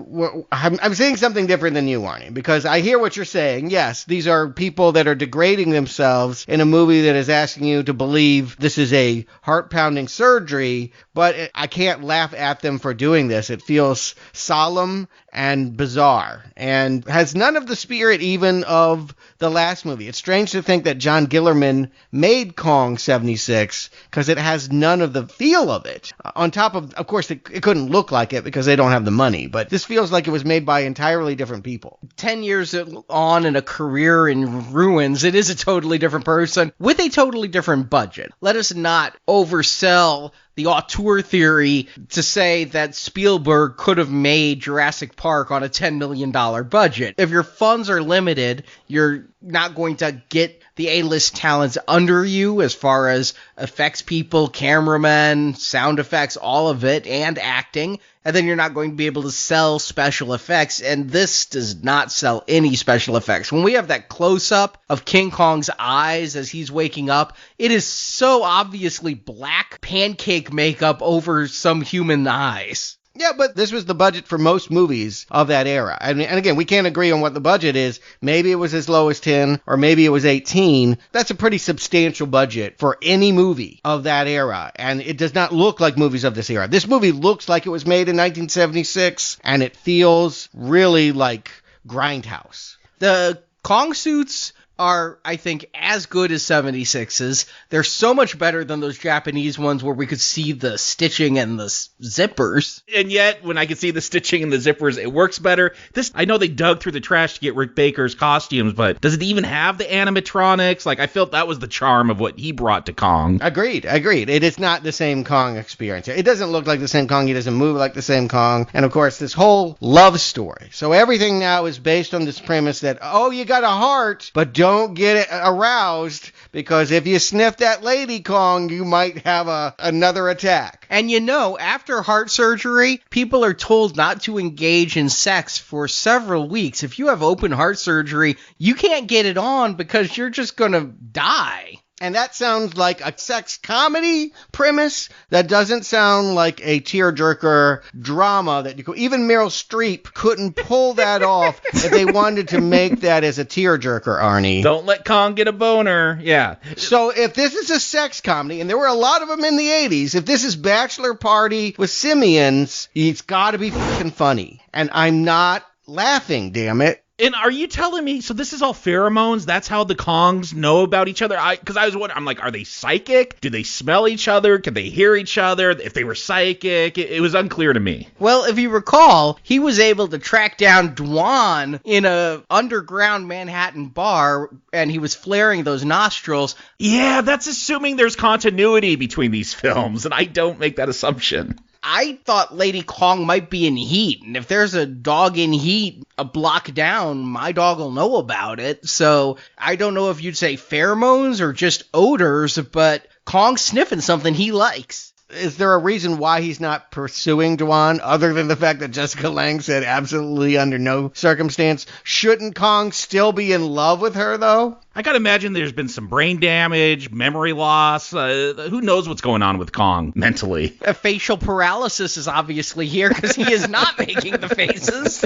I'm saying something different than you, Arnie, because I hear what you're saying. Yes, these are people that are degrading themselves in a movie that is asking you to believe this is a heart-pounding surgery, but I can't laugh at them for doing this. It feels solemn and bizarre and has none of the spirit even of the last movie. It's strange to think that John Gillerman made Kong 76 because it has none of the feel of it. On top of course, it couldn't look like it because they don't have the money, but this feels like it was made by entirely different people. 10 years on in a career in ruins, it is a totally different person with a totally different budget. Let us not oversell the auteur theory to say that Spielberg could have made Jurassic Park on a $10 million budget. If your funds are limited, you're not going to get the A-list talents under you as far as effects people, cameramen, sound effects, all of it, and acting. And then you're not going to be able to sell special effects, and this does not sell any special effects. When we have that close-up of King Kong's eyes as he's waking up, it is so obviously black pancake makeup over some human eyes. Yeah, but this was the budget for most movies of that era. And again, we can't agree on what the budget is. Maybe it was as low as 10, or maybe it was 18. That's a pretty substantial budget for any movie of that era. And it does not look like movies of this era. This movie looks like it was made in 1976, and it feels really like Grindhouse. The Kong suits are, I think, as good as 76's. They're so much better than those Japanese ones where we could see the stitching and the zippers. And yet, when I could see the stitching and the zippers, it works better. I know they dug through the trash to get Rick Baker's costumes, but does it even have the animatronics? Like, I felt that was the charm of what he brought to Kong. Agreed. It is not the same Kong experience. It doesn't look like the same Kong. He doesn't move like the same Kong. And, of course, this whole love story. So everything now is based on this premise that, oh, you got a heart, but don't get it aroused, because if you sniff that Lady Kong, you might have another attack. And you know, after heart surgery, people are told not to engage in sex for several weeks. If you have open heart surgery, you can't get it on because you're just gonna die. And that sounds like a sex comedy premise. That doesn't sound like a tearjerker drama that even Meryl Streep couldn't pull that off if they wanted to make that as a tearjerker, Arnie. Don't let Kong get a boner. Yeah. So if this is a sex comedy, and there were a lot of them in the 80s, if this is Bachelor Party with Simians, it's got to be fucking funny. And I'm not laughing, damn it. And are you telling me, so this is all pheromones? That's how the Kongs know about each other? Because I was wondering, I'm like, are they psychic? Do they smell each other? Can they hear each other? If they were psychic? It was unclear to me. Well, if you recall, he was able to track down Dwan in a underground Manhattan bar, and he was flaring those nostrils. Yeah, that's assuming there's continuity between these films, and I don't make that assumption. I thought Lady Kong might be in heat, and if there's a dog in heat a block down, my dog will know about it. So I don't know if you'd say pheromones or just odors, but Kong's sniffing something he likes. Is there a reason why he's not pursuing Dwan, other than the fact that Jessica Lange said absolutely under no circumstance? Shouldn't Kong still be in love with her, though? I gotta imagine there's been some brain damage, memory loss. Who knows what's going on with Kong mentally? A facial paralysis is obviously here because he is not making the faces.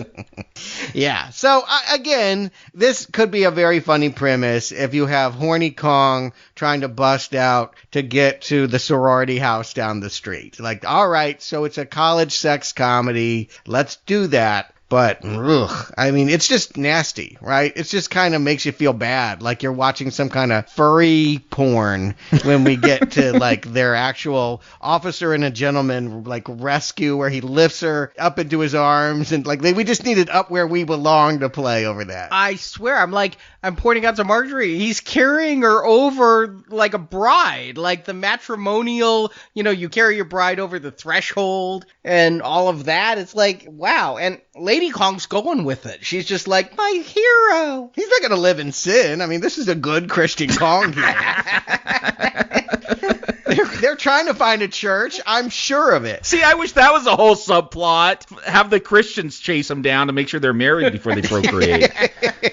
Yeah. So, again, this could be a very funny premise if you have horny Kong trying to bust out to get to the sorority house down the street. Like, all right, so it's a college sex comedy. Let's do that. But, I mean, it's just nasty, right? It just kind of makes you feel bad, like you're watching some kind of furry porn when we get to, like, their actual officer and a gentleman, like, rescue where he lifts her up into his arms. And, like, we just needed Up Where We Belong to play over that. I swear, I'm pointing out to Marjorie, he's carrying her over like a bride, like the matrimonial, you carry your bride over the threshold and all of that. It's like, wow. And Lady Kong's going with it. She's just like, my hero. He's not going to live in sin. I mean, this is a good Christian Kong here. They're trying to find a church. I'm sure of it. See, I wish that was a whole subplot. Have the Christians chase them down to make sure they're married before they procreate.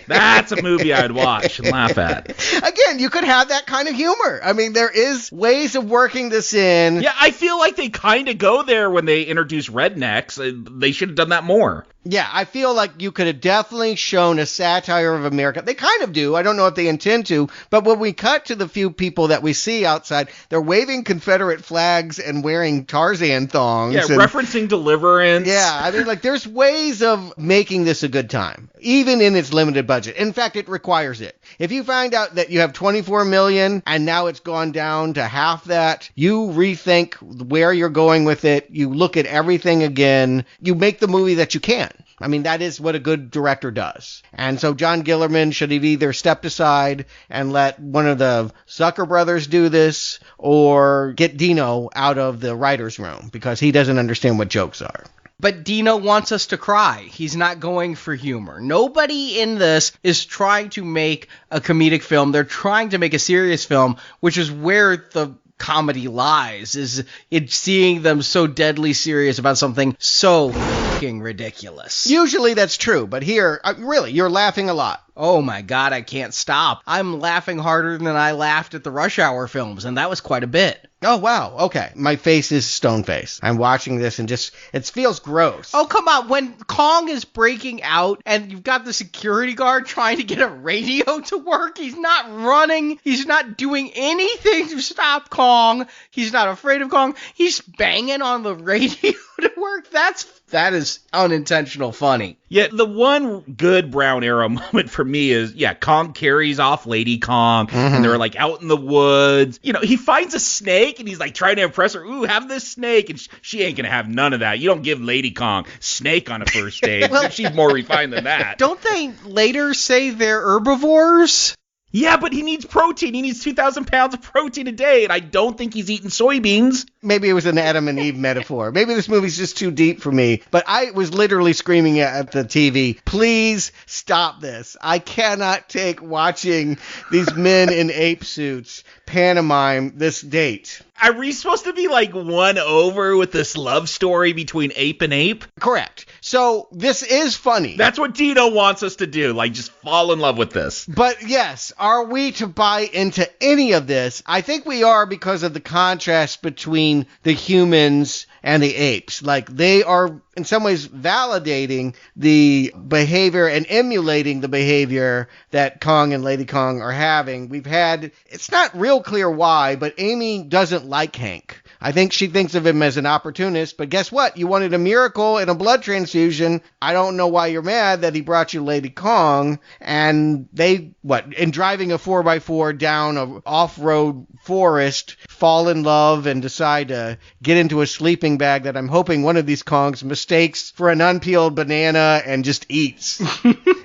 That's a movie I'd watch and laugh at. Again, you could have that kind of humor. I mean, there is ways of working this in. Yeah, I feel like they kind of go there when they introduce rednecks. They should have done that more. Yeah, I feel like you could have definitely shown a satire of America. They kind of do. I don't know if they intend to. But when we cut to the few people that we see outside, they're waving Confederate flags and wearing Tarzan thongs. Yeah, referencing Deliverance. Yeah, I mean, like, there's ways of making this a good time, even in its limited budget. In fact, it requires it. If you find out that you have $24 million and now it's gone down to half that, you rethink where you're going with it. You look at everything again. You make the movie that you can. I mean, that is what a good director does. And so John Gillerman should have either stepped aside and let one of the Zucker brothers do this, or get Dino out of the writer's room because he doesn't understand what jokes are. But Dino wants us to cry. He's not going for humor. Nobody in this is trying to make a comedic film. They're trying to make a serious film, which is where the comedy lies, is in seeing them so deadly serious about something so fucking ridiculous. Usually that's true, but here, really, you're laughing a lot. Oh my God, I can't stop. I'm laughing harder than I laughed at the Rush Hour films, and that was quite a bit. Oh, wow. Okay. My face is stone face. I'm watching this and just, it feels gross. Oh, come on. When Kong is breaking out and you've got the security guard trying to get a radio to work, he's not running. He's not doing anything to stop Kong. He's not afraid of Kong. He's banging on the radio to work. That is unintentional funny. Yeah, the one good Brown Arrow moment for me is, Kong carries off Lady Kong, and they're, like, out in the woods. He finds a snake, and he's, like, trying to impress her. Ooh, have this snake. And she ain't gonna have none of that. You don't give Lady Kong snake on a first date. Well, she's more refined than that. Don't they later say they're herbivores? Yeah, but he needs protein. He needs 2,000 pounds of protein a day, and I don't think he's eating soybeans. Maybe it was an Adam and Eve metaphor. Maybe this movie's just too deep for me. But I was literally screaming at the TV, please stop this. I cannot take watching these men in ape suits pantomime this date. Are we supposed to be, like, won over with this love story between ape and ape? Correct. So this is funny. That's what Dino wants us to do, like, just fall in love with this. But yes, are we to buy into any of this? I think we are, because of the contrast between the humans and the apes. Like, they are in some ways validating the behavior and emulating the behavior that Kong and Lady Kong are having. It's not real clear why, but Amy doesn't like Hank. I think she thinks of him as an opportunist, but guess what? You wanted a miracle and a blood transfusion. I don't know why you're mad that he brought you Lady Kong. And they, in driving a 4x4 down an off-road forest, fall in love and decide to get into a sleeping bag that I'm hoping one of these Kongs mistakes for an unpeeled banana and just eats.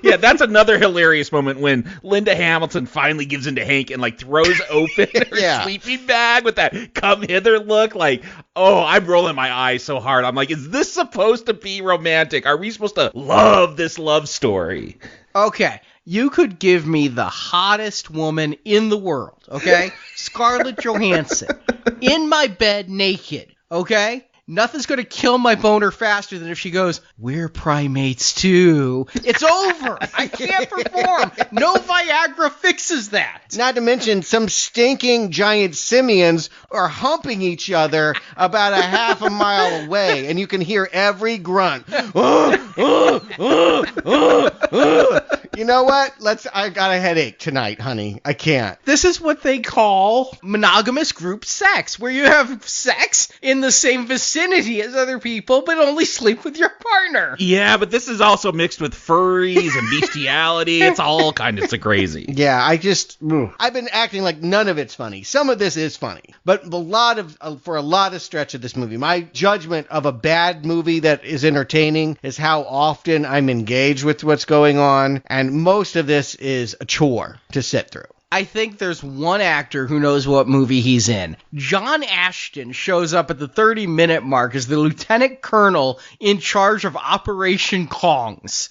Yeah, that's another hilarious moment when Linda Hamilton finally gives into Hank and like throws open her sleeping bag with that come hither look. Like, oh, I'm rolling my eyes so hard. I'm like, is this supposed to be romantic? Are we supposed to love this love story? Okay, you could give me the hottest woman in the world, okay? Scarlett Johansson, in my bed naked, okay? Nothing's going to kill my boner faster than if she goes, we're primates too. It's over. I can't perform. No Viagra fixes that. Not to mention some stinking giant simians are humping each other about a half a mile away, and you can hear every grunt. You know what? I got a headache tonight, honey. I can't. This is what they call monogamous group sex, where you have sex in the same vicinity as other people, but only sleep with your partner. Yeah, but this is also mixed with furries and bestiality. It's all kind of crazy. Yeah, I've been acting like none of it's funny. Some of this is funny, but for a lot of stretch of this movie, my judgment of a bad movie that is entertaining is how often I'm engaged with what's going on, and most of this is a chore to sit through. I think there's one actor who knows what movie he's in. John Ashton shows up at the 30-minute mark as the lieutenant colonel in charge of Operation Kongs.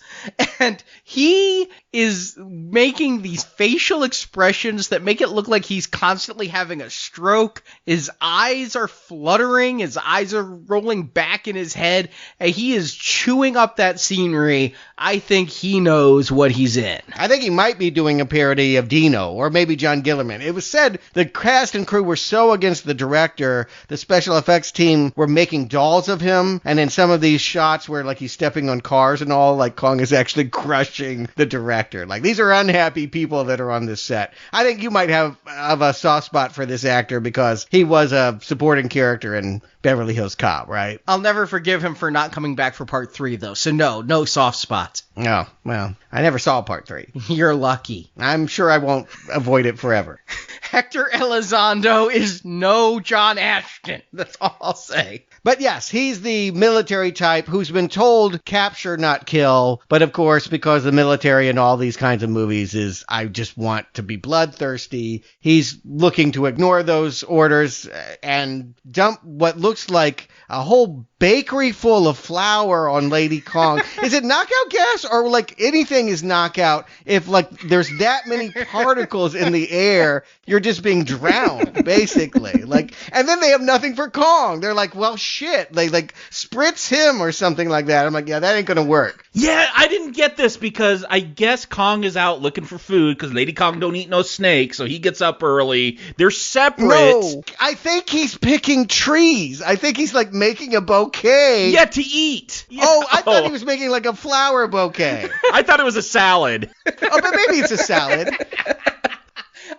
And he is making these facial expressions that make it look like he's constantly having a stroke. His eyes are fluttering. His eyes are rolling back in his head. And he is chewing up that scenery. I think he knows what he's in. I think he might be doing a parody of Dino, or maybe John Gillerman. It was said the cast and crew were so against the director, the special effects team were making dolls of him, and in some of these shots where like he's stepping on cars and all, like Kong is actually crushing the director. Like, these are unhappy people that are on this set. I think you might have a soft spot for this actor because he was a supporting character in Beverly Hills Cop, right? I'll never forgive him for not coming back for part 3, though, so no soft spots. Oh, well, I never saw part 3. You're lucky. I'm sure I won't avoid it forever. Hector Elizondo is no John Ashton. That's all I'll say. But yes, he's the military type who's been told capture, not kill. But of course, because the military in all these kinds of movies is, I just want to be bloodthirsty, he's looking to ignore those orders and dump what looks like a whole bakery full of flour on Lady Kong. Is it knockout gas, or like anything is knockout? If like there's that many particles in the air, you're just being drowned, basically. Like, and then they have nothing for Kong. They're like, well, shit. They like spritz him or something like that. I'm like, yeah, that ain't gonna work. Yeah, I didn't get this because I guess Kong is out looking for food because Lady Kong don't eat no snake, so he gets up early. They're separate. No, I think he's picking trees. I think he's like making a bouquet. Yeah, to eat. Yeah. Oh, I thought he was making like a flower bouquet. I thought it was a salad. Oh, but maybe it's a salad.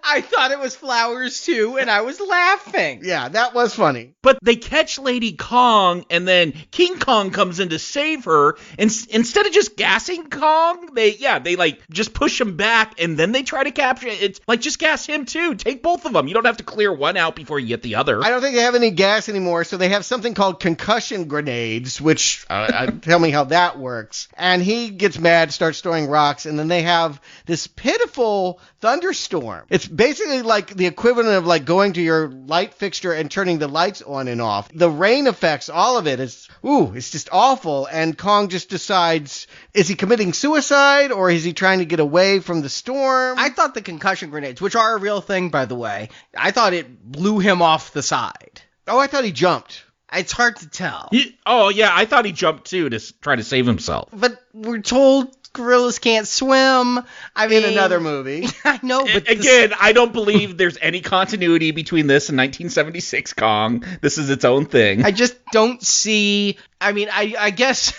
I thought it was flowers too, and I was laughing. Yeah, that was funny. But they catch Lady Kong, and then King Kong comes in to save her. And instead of just gassing Kong, they like just push him back, and then they try to capture it. It's like, just gas him too. Take both of them. You don't have to clear one out before you get the other. I don't think they have any gas anymore, so they have something called concussion grenades, which tell me how that works. And he gets mad, starts throwing rocks, and then they have this pitiful thunderstorm. It's basically like the equivalent of like going to your light fixture and turning the lights on and off. The rain effects, all of it is, it's just awful. And Kong just decides, is he committing suicide or is he trying to get away from the storm? I thought the concussion grenades, which are a real thing, by the way, I thought it blew him off the side. Oh, I thought he jumped. It's hard to tell. I thought he jumped too to try to save himself. But we're told gorillas can't swim. I mean, in another movie. I know, but again, I don't believe there's any continuity between this and 1976 Kong. This is its own thing. I just don't see. I mean, I guess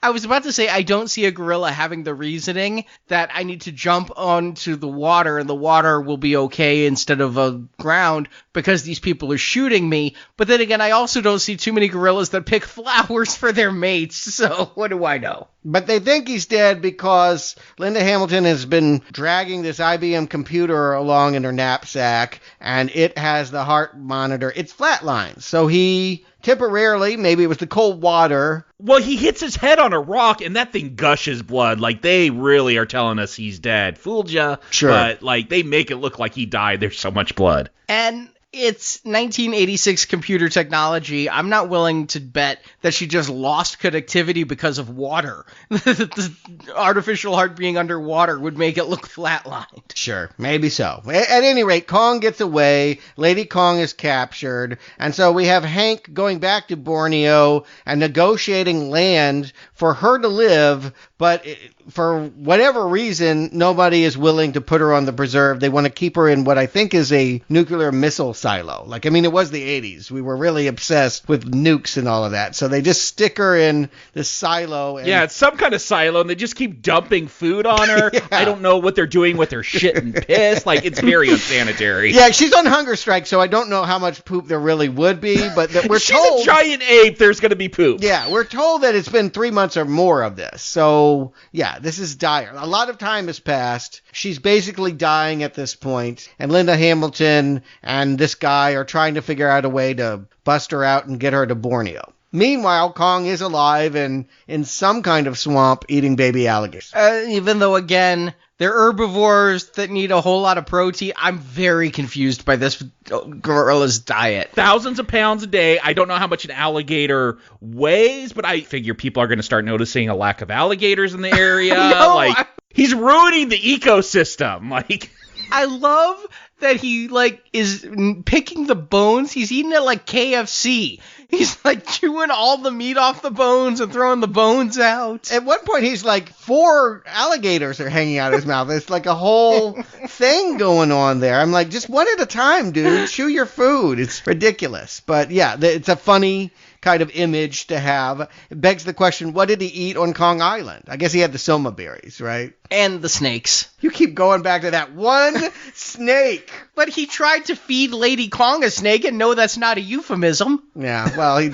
I was about to say, I don't see a gorilla having the reasoning that I need to jump onto the water and the water will be okay instead of a ground because these people are shooting me. But then again, I also don't see too many gorillas that pick flowers for their mates. So what do I know? But they think he's dead because Linda Hamilton has been dragging this IBM computer along in her knapsack, and it has the heart monitor. It's flatlined. So he temporarily, maybe it was the cold water. Well, he hits his head on a rock, and that thing gushes blood. Like, they really are telling us he's dead. Fooled ya. Sure. But, like, they make it look like he died. There's so much blood. And it's 1986 computer technology. I'm not willing to bet that she just lost connectivity because of water. The artificial heart being underwater would make it look flatlined. Sure, maybe so. At any rate, Kong gets away. Lady Kong is captured. And so we have Hank going back to Borneo and negotiating land for her to live, but for whatever reason, nobody is willing to put her on the preserve. They want to keep her in what I think is a nuclear missile silo. Like, I mean, it was the 80s. We were really obsessed with nukes and all of that. So they just stick her in this silo. And... yeah, it's some kind of silo, and they just keep dumping food on her. Yeah. I don't know what they're doing with her shit and piss. Like, it's very unsanitary. Yeah, she's on hunger strike, so I don't know how much poop there really would be, but that we're told... She's a giant ape, there's going to be poop. Yeah, we're told that it's been 3 months or more of this. So, yeah, this is dire. A lot of time has passed. She's basically dying at this point, and Linda Hamilton and this guy are trying to figure out a way to bust her out and get her to Borneo. Meanwhile, Kong is alive and in some kind of swamp eating baby alligators. Even though, again, they're herbivores that need a whole lot of protein. I'm very confused by this gorilla's diet. Thousands of pounds a day. I don't know how much an alligator weighs, but I figure people are going to start noticing a lack of alligators in the area. He's ruining the ecosystem. Like, I love that he, is picking the bones. He's eating it like KFC. He's, chewing all the meat off the bones and throwing the bones out. At one point, he's 4 alligators are hanging out of his mouth. It's like a whole thing going on there. I'm like, just one at a time, dude. Chew your food. It's ridiculous. But, yeah, it's a funny kind of image to have. It begs the question, what did he eat on Kong Island? I guess he had the soma berries, right? And the snakes. You keep going back to that one snake. But he tried to feed Lady Kong a snake, and no, that's not a euphemism. Yeah, well,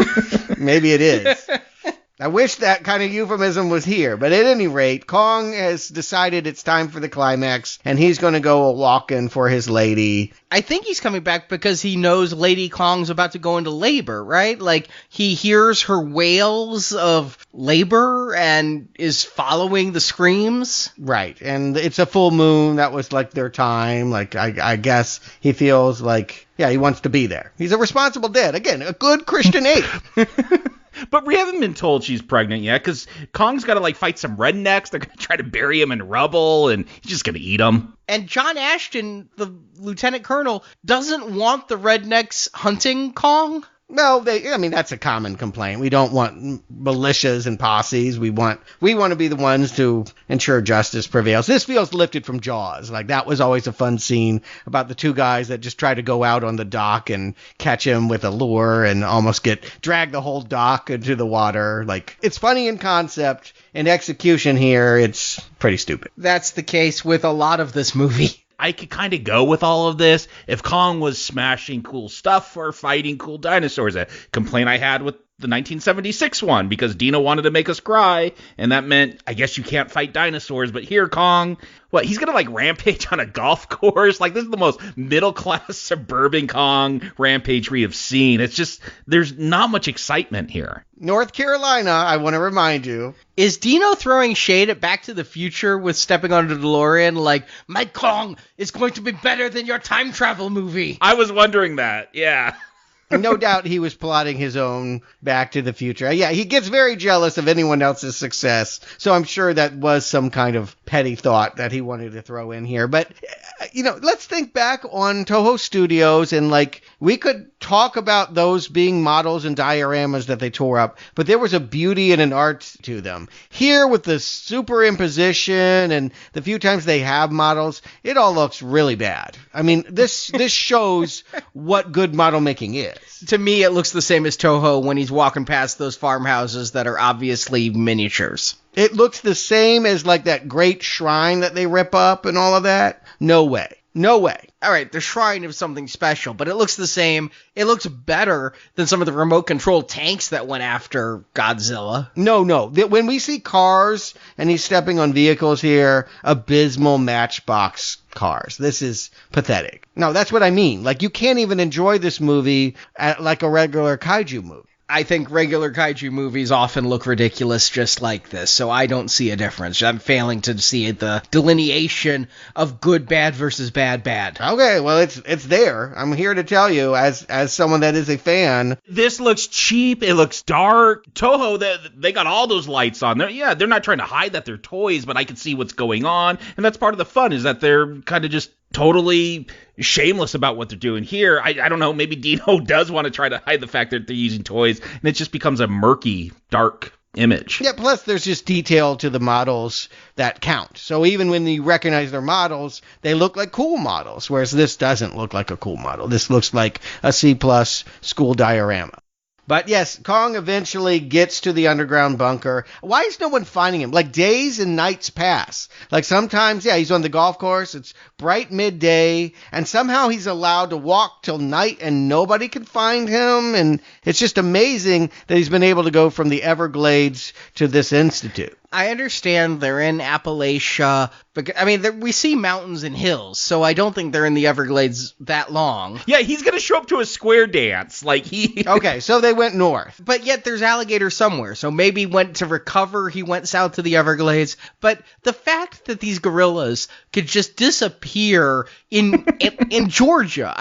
maybe it is. I wish that kind of euphemism was here. But at any rate, Kong has decided it's time for the climax, and he's going to go walking for his lady. I think he's coming back because he knows Lady Kong's about to go into labor, right? He hears her wails of labor and is following the screams. Right, and it's a full moon. That was, their time. I guess he feels he wants to be there. He's a responsible dad. Again, a good Christian ape. But we haven't been told she's pregnant yet, because Kong's got to, fight some rednecks. They're going to try to bury him in rubble, and he's just going to eat them. And John Ashton, the lieutenant colonel, doesn't want the rednecks hunting Kong. No, that's a common complaint. We don't want militias and posses. We want to be the ones to ensure justice prevails. This feels lifted from Jaws. That was always a fun scene about the 2 guys that just try to go out on the dock and catch him with a lure and almost drag the whole dock into the water. It's funny in concept. In execution here, it's pretty stupid. That's the case with a lot of this movie. I could kind of go with all of this if Kong was smashing cool stuff or fighting cool dinosaurs. A complaint I had with the 1976 one, because Dino wanted to make us cry, and that meant, I guess you can't fight dinosaurs. But here, Kong, he's going to rampage on a golf course? This is the most middle-class suburban Kong rampage we have seen. It's just, there's not much excitement here. North Carolina, I want to remind you. Is Dino throwing shade at Back to the Future with stepping on the DeLorean my Kong is going to be better than your time travel movie? I was wondering that, yeah. No doubt he was plotting his own Back to the Future. Yeah, he gets very jealous of anyone else's success, so I'm sure that was some kind of petty thought that he wanted to throw in here. But let's think back on Toho Studios and we could talk about those being models and dioramas that they tore up, but there was a beauty and an art to them. Here with the superimposition and the few times they have models, it all looks really bad. I mean, this shows what good model making is. To me, it looks the same as Toho when he's walking past those farmhouses that are obviously miniatures. It looks the same as that great shrine that they rip up and all of that. No way. No way. All right, the shrine is something special, but it looks the same. It looks better than some of the remote-controlled tanks that went after Godzilla. No. When we see cars and he's stepping on vehicles here, abysmal Matchbox cars. This is pathetic. No, that's what I mean. You can't even enjoy this movie like a regular kaiju movie. I think regular kaiju movies often look ridiculous just like this, so I don't see a difference. I'm failing to see the delineation of good bad versus bad bad. Okay, well, it's there. I'm here to tell you, as someone that is a fan. This looks cheap. It looks dark. Toho, they got all those lights on there. Yeah, they're not trying to hide that they're toys, but I can see what's going on, and that's part of the fun, is that they're kind of just totally shameless about what they're doing here. I don't know, maybe Dino does want to try to hide the fact that they're using toys, and it just becomes a murky, dark image. Yeah, plus there's just detail to the models that count. So even when you recognize their models, they look like cool models, whereas this doesn't look like a cool model. This looks like a C+ school diorama. But yes, Kong eventually gets to the underground bunker. Why is no one finding him? Days and nights pass. Sometimes, he's on the golf course. It's bright midday, and somehow he's allowed to walk till night and nobody can find him. And it's just amazing that he's been able to go from the Everglades to this institute. I understand they're in Appalachia, but we see mountains and hills, so I don't think they're in the Everglades that long. Yeah, he's going to show up to a square dance. Okay, so they went north. But yet there's alligators somewhere, so maybe went to recover, he went south to the Everglades. But the fact that these gorillas could just disappear in Georgia.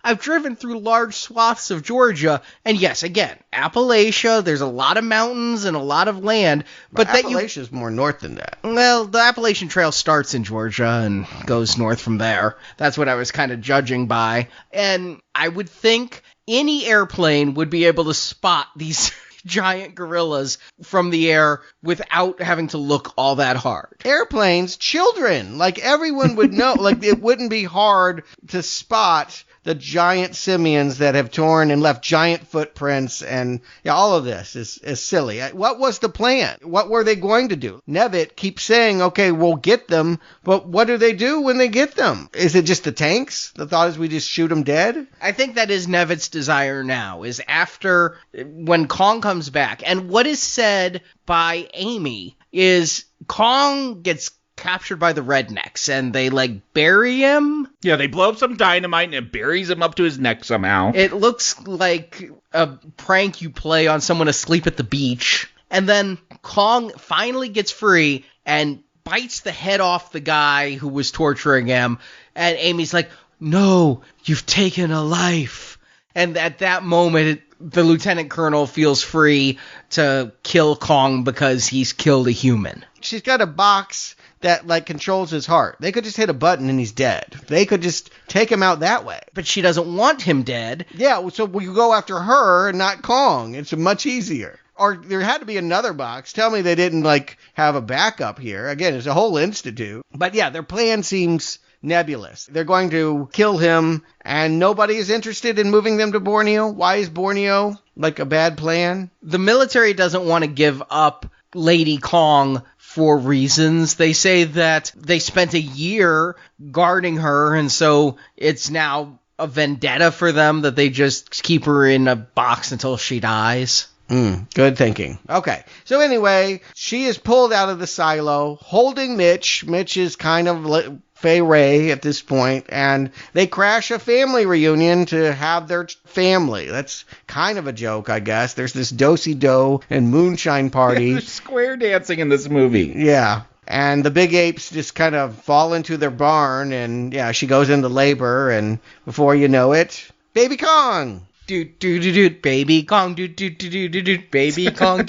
I've driven through large swaths of Georgia, and yes, again, Appalachia, there's a lot of mountains and a lot of land, but Appalachia's more north than that. Well, the Appalachian Trail starts in Georgia and goes north from there. That's what I was kind of judging by. And I would think any airplane would be able to spot these giant gorillas from the air without having to look all that hard. Airplanes, children, everyone would know. It wouldn't be hard to spot the giant simians that have torn and left giant footprints, and all of this is silly. What was the plan? What were they going to do? Nevitt keeps saying, okay, we'll get them, but what do they do when they get them? Is it just the tanks? The thought is we just shoot them dead? I think that is Nevitt's desire now, is after, when Kong comes back, and what is said by Amy is Kong gets captured by the rednecks, and they bury him. Yeah, they blow up some dynamite and it buries him up to his neck somehow. It looks like a prank you play on someone asleep at the beach. And then Kong finally gets free and bites the head off the guy who was torturing him. And Amy's like, no, you've taken a life. And at that moment, the lieutenant colonel feels free to kill Kong because he's killed a human. She's got a box that controls his heart. They could just hit a button and he's dead. They could just take him out that way. But she doesn't want him dead. Yeah, so we go after her and not Kong. It's much easier. Or there had to be another box. Tell me they didn't have a backup here. Again, it's a whole institute. But yeah, their plan seems nebulous. They're going to kill him and nobody is interested in moving them to Borneo. Why is Borneo a bad plan? The military doesn't want to give up Lady Kong for reasons. They say that they spent a year guarding her, and so it's now a vendetta for them that they just keep her in a box until she dies. Good thinking. Okay. So anyway, she is pulled out of the silo, holding Mitch. Mitch is kind of Fay Ray at this point, and they crash a family reunion to have their family. That's kind of a joke, I guess. There's this do-si-do and moonshine party. There's square dancing in this movie. Yeah. And the big apes just kind of fall into their barn, and she goes into labor, and before you know it, Baby Kong. Baby Kong, baby Kong,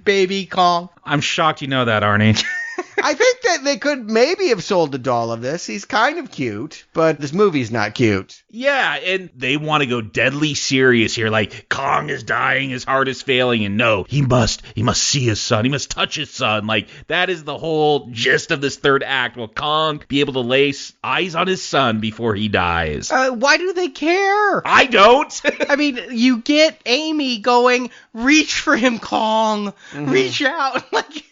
baby Kong. I'm shocked you know that, Arnie. I think that they could maybe have sold the doll of this. He's kind of cute, but this movie's not cute. Yeah, and they want to go deadly serious here, like Kong is dying, his heart is failing, and no, he must see his son, he must touch his son. Like, that is the whole gist of this third act. Will Kong be able to lay eyes on his son before he dies? Why do they care? I don't. I mean, you get Amy going, reach for him, Kong, reach out, like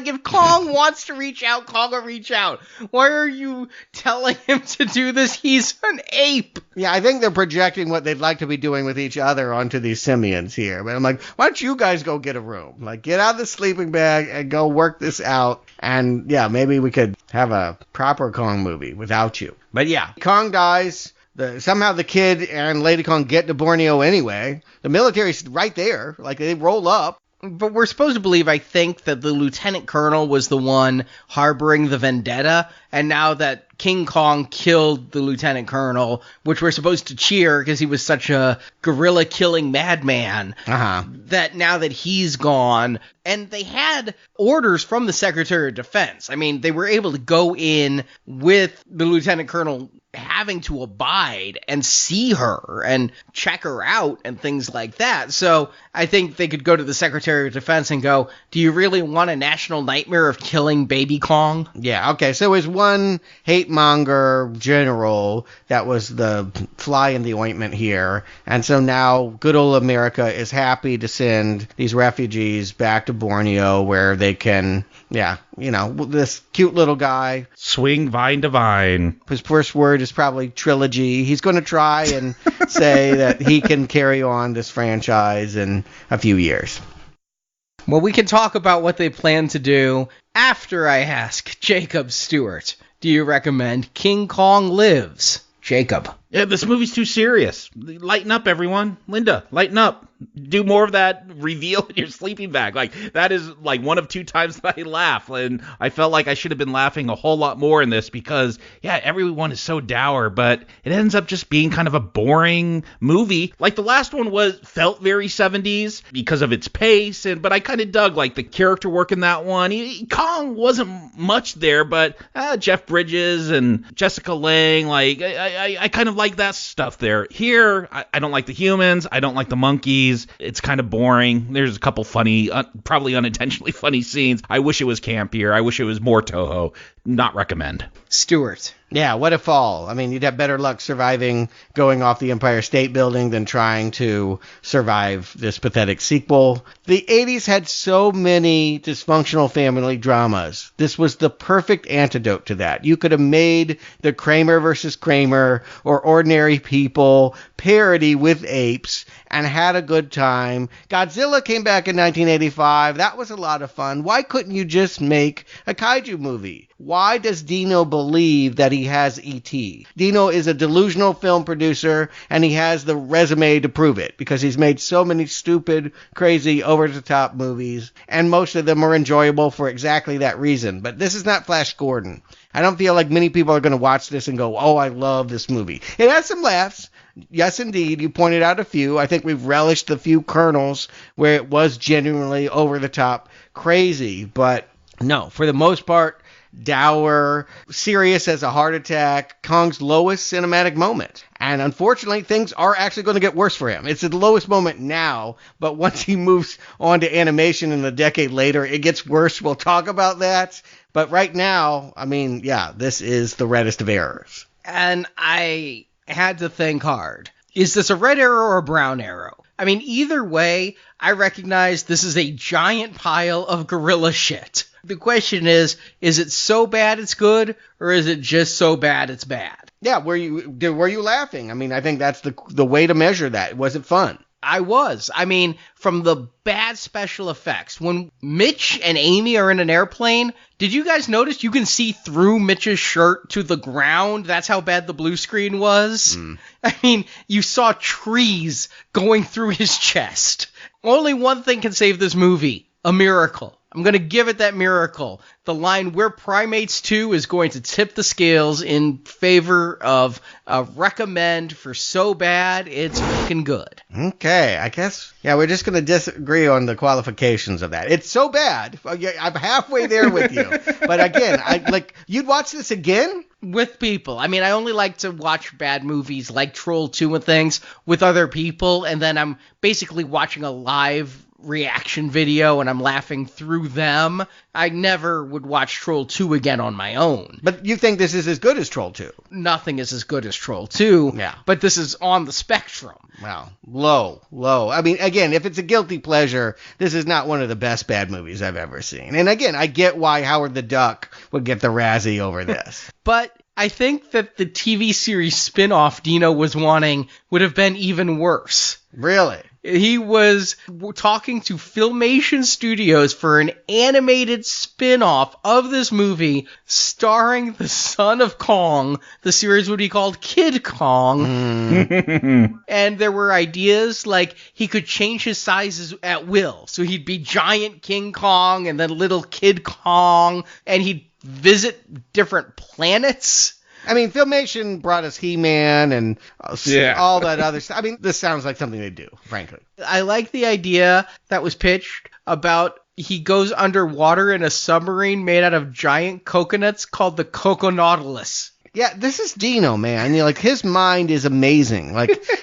if Kong wants to reach out, Kong will reach out. Why are you telling him to do this? He's an ape. Yeah, I think they're projecting what they'd like to be doing with each other onto these simians here. But I'm like, why don't you guys go get a room? Like, get out of the sleeping bag and go work this out. And yeah, maybe we could have a proper Kong movie without you. But yeah, Kong dies. Somehow the kid and Lady Kong get to Borneo anyway. The military's right there. Like, they roll up. But we're supposed to believe, I think, that the lieutenant colonel was the one harboring the vendetta, and now that King Kong killed the lieutenant colonel, which we're supposed to cheer because he was such a gorilla-killing madman, that now that he's gone, and they had orders from the Secretary of Defense. I mean, they were able to go in with the lieutenant colonel having to abide and see her and check her out and things like that. So I think they could go to the Secretary of Defense and go, do you really want a national nightmare of killing baby Kong? Yeah, okay. So it was one hate monger general that was the fly in the ointment here. And so now good old America is happy to send these refugees back to Borneo where they can, this cute little guy. Swing vine to vine. His first word is probably trilogy. He's going to try and say that he can carry on this franchise in a few years. Well, we can talk about what they plan to do after I ask Jacob Stewart. Do you recommend King Kong Lives? Jacob. Yeah, this movie's too serious. Lighten up, everyone. Linda, lighten up. Do more of that reveal in your sleeping bag. Like, that is like one of two times that I laugh. And I felt like I should have been laughing a whole lot more in this because, yeah, everyone is so dour, but it ends up just being kind of a boring movie. Like, the last one felt very 70s because of its pace, but I kind of dug, like, the character work in that one. Kong wasn't much there, but Jeff Bridges and Jessica Lange, like, I kind of like that stuff there. Here, I don't like the humans. I don't like the monkeys. It's kind of boring. There's a couple funny, probably unintentionally funny scenes. I wish it was campier. I wish it was more Toho. Not recommend. Stewart. Yeah, what a fall. I mean, you'd have better luck surviving going off the Empire State Building than trying to survive this pathetic sequel. The 80s had so many dysfunctional family dramas. This was the perfect antidote to that. You could have made the Kramer versus Kramer or Ordinary People parody with apes and had a good time. Godzilla came back in 1985. That was a lot of fun. Why couldn't you just make a kaiju movie? Why does Dino believe that he has E.T.? Dino is a delusional film producer, and he has the resume to prove it, because he's made so many stupid, crazy, over-the-top movies, and most of them are enjoyable for exactly that reason. But this is not Flash Gordon. I don't feel like many people are going to watch this and go, oh, I love this movie. It has some laughs. Yes, indeed. You pointed out a few. I think we've relished the few kernels where it was genuinely over-the-top crazy. But no, for the most part, dour, serious as a heart attack, Kong's lowest cinematic moment. And unfortunately, things are actually going to get worse for him. It's the lowest moment now, but once he moves on to animation in a decade later, it gets worse. We'll talk about that. But right now, I mean, yeah, this is the reddest of errors. And I had to think hard. Is this a red arrow or a brown arrow? I mean, either way, I recognize this is a giant pile of gorilla shit. The question is it so bad it's good, or is it just so bad it's bad? Yeah, were you laughing? I mean, I think that's the way to measure that. Was it fun? I was. I mean, from the bad special effects, when Mitch and Amy are in an airplane, did you guys notice you can see through Mitch's shirt to the ground? That's how bad the blue screen was. I mean, you saw trees going through his chest. Only one thing can save this movie. A miracle. I'm going to give it that miracle. The line "We're Primates too" is going to tip the scales in favor of a recommend for so bad it's fucking good. Okay, I guess, yeah, we're just going to disagree on the qualifications of that. It's so bad. I'm halfway there with you. But again, you'd watch this again? With people. I mean, I only like to watch bad movies like Troll 2 and things with other people, and then I'm basically watching a live reaction video and I'm laughing through them. I never would watch Troll 2 again on my own. But you think this is as good as Troll 2? Nothing is as good as Troll 2. Yeah. But this is on the spectrum. Wow. Low. I mean, again, if it's a guilty pleasure, this is not one of the best bad movies I've ever seen. And again, I get why Howard the Duck would get the Razzie over this. But I think that the TV series spin-off Dino was wanting would have been even worse. Really? He was talking to Filmation Studios for an animated spin-off of this movie starring the son of Kong. The series would be called Kid Kong. And there were ideas like he could change his sizes at will. So he'd be giant King Kong and then little Kid Kong. And he'd visit different planets. I mean, Filmation brought us He-Man and all that other stuff. I mean, this sounds like something they do, frankly. I like the idea that was pitched about he goes underwater in a submarine made out of giant coconuts called the Coconautilus. Yeah, this is Dino, man. His mind is amazing.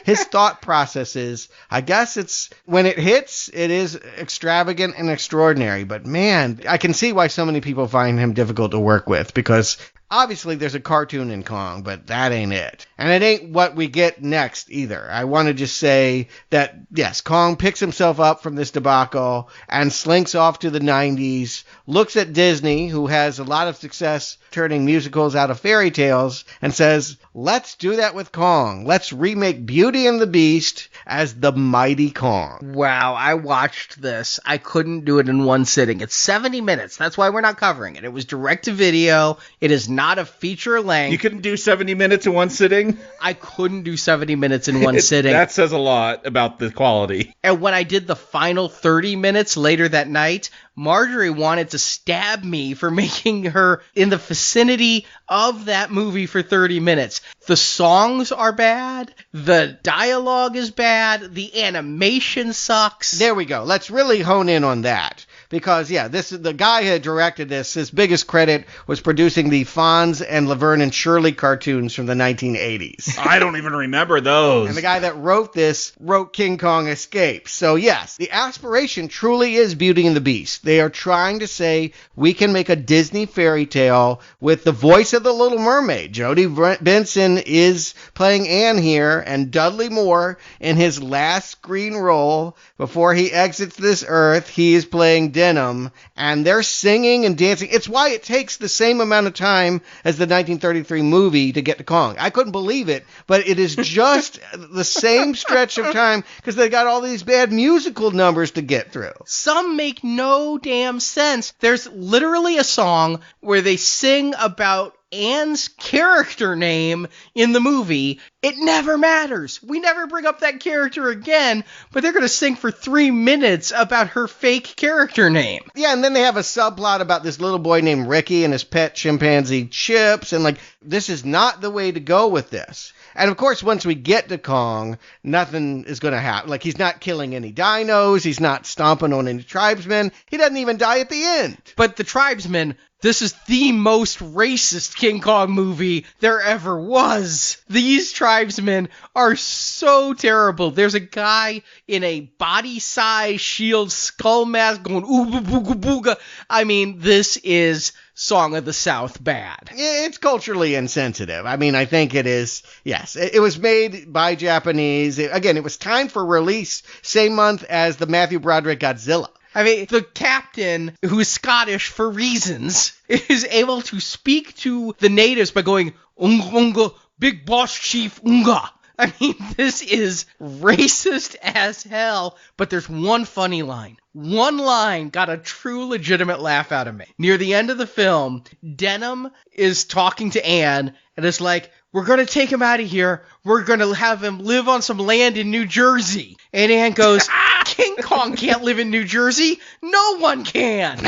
His thought processes, I guess it's, when it hits, it is extravagant and extraordinary. But man, I can see why so many people find him difficult to work with, because obviously there's a cartoon in Kong, but that ain't it. And it ain't what we get next either. I want to just say that, yes, Kong picks himself up from this debacle and slinks off to the 90s, looks at Disney, who has a lot of success turning musicals out of fairy tales, and says, let's do that with Kong. Let's remake Beauty and the Beast as the Mighty Kong. Wow, I watched this. I couldn't do it in one sitting. It's 70 minutes. That's why we're not covering it. It was direct to video. It is not a feature length. You couldn't do 70 minutes in one sitting? I couldn't do 70 minutes in one sitting. That says a lot about the quality. And when I did the final 30 minutes later that night, Marjorie wanted to stab me for making her in the vicinity of that movie for 30 minutes. The songs are bad. The dialogue is bad. The animation sucks. There we go. Let's really hone in on that. Because, yeah, the guy who had directed this, his biggest credit was producing the Fonz and Laverne and Shirley cartoons from the 1980s. I don't even remember those. And the guy that wrote this wrote King Kong Escapes. So, yes, the aspiration truly is Beauty and the Beast. They are trying to say we can make a Disney fairy tale with the voice of the Little Mermaid. Jodie Benson is playing Anne here, and Dudley Moore, in his last screen role before he exits this earth, he is playing Denim, and they're singing and dancing. It's why it takes the same amount of time as the 1933 movie to get to Kong. I couldn't believe it, but it is just the same stretch of time because they got all these bad musical numbers to get through. Some make no damn sense. There's literally a song where they sing about Anne's character name in the movie. It never matters. We never bring up that character again, but they're going to sing for 3 minutes about her fake character name. Yeah, and then they have a subplot about this little boy named Ricky and his pet chimpanzee Chips, and this is not the way to go with this. And of course, once we get to Kong, nothing is going to happen. He's not killing any dinos, he's not stomping on any tribesmen, he doesn't even die at the end. But the tribesmen, this is the most racist King Kong movie there ever was. These tribesmen are so terrible. There's a guy in a body-size shield skull mask going ooga booga booga. I mean, this is Song of the South bad. It's culturally insensitive. I mean, I think it is. Yes, it was made by Japanese. Again, it was timed for release same month as the Matthew Broderick Godzilla. I mean, the captain, who is Scottish for reasons, is able to speak to the natives by going, unga, unga, big boss chief, unga. I mean, this is racist as hell, but there's one funny line. One line got a true legitimate laugh out of me. Near the end of the film, Denim is talking to Anne, and it's like, we're going to take him out of here. We're going to have him live on some land in New Jersey. And Ann goes, King Kong can't live in New Jersey. No one can.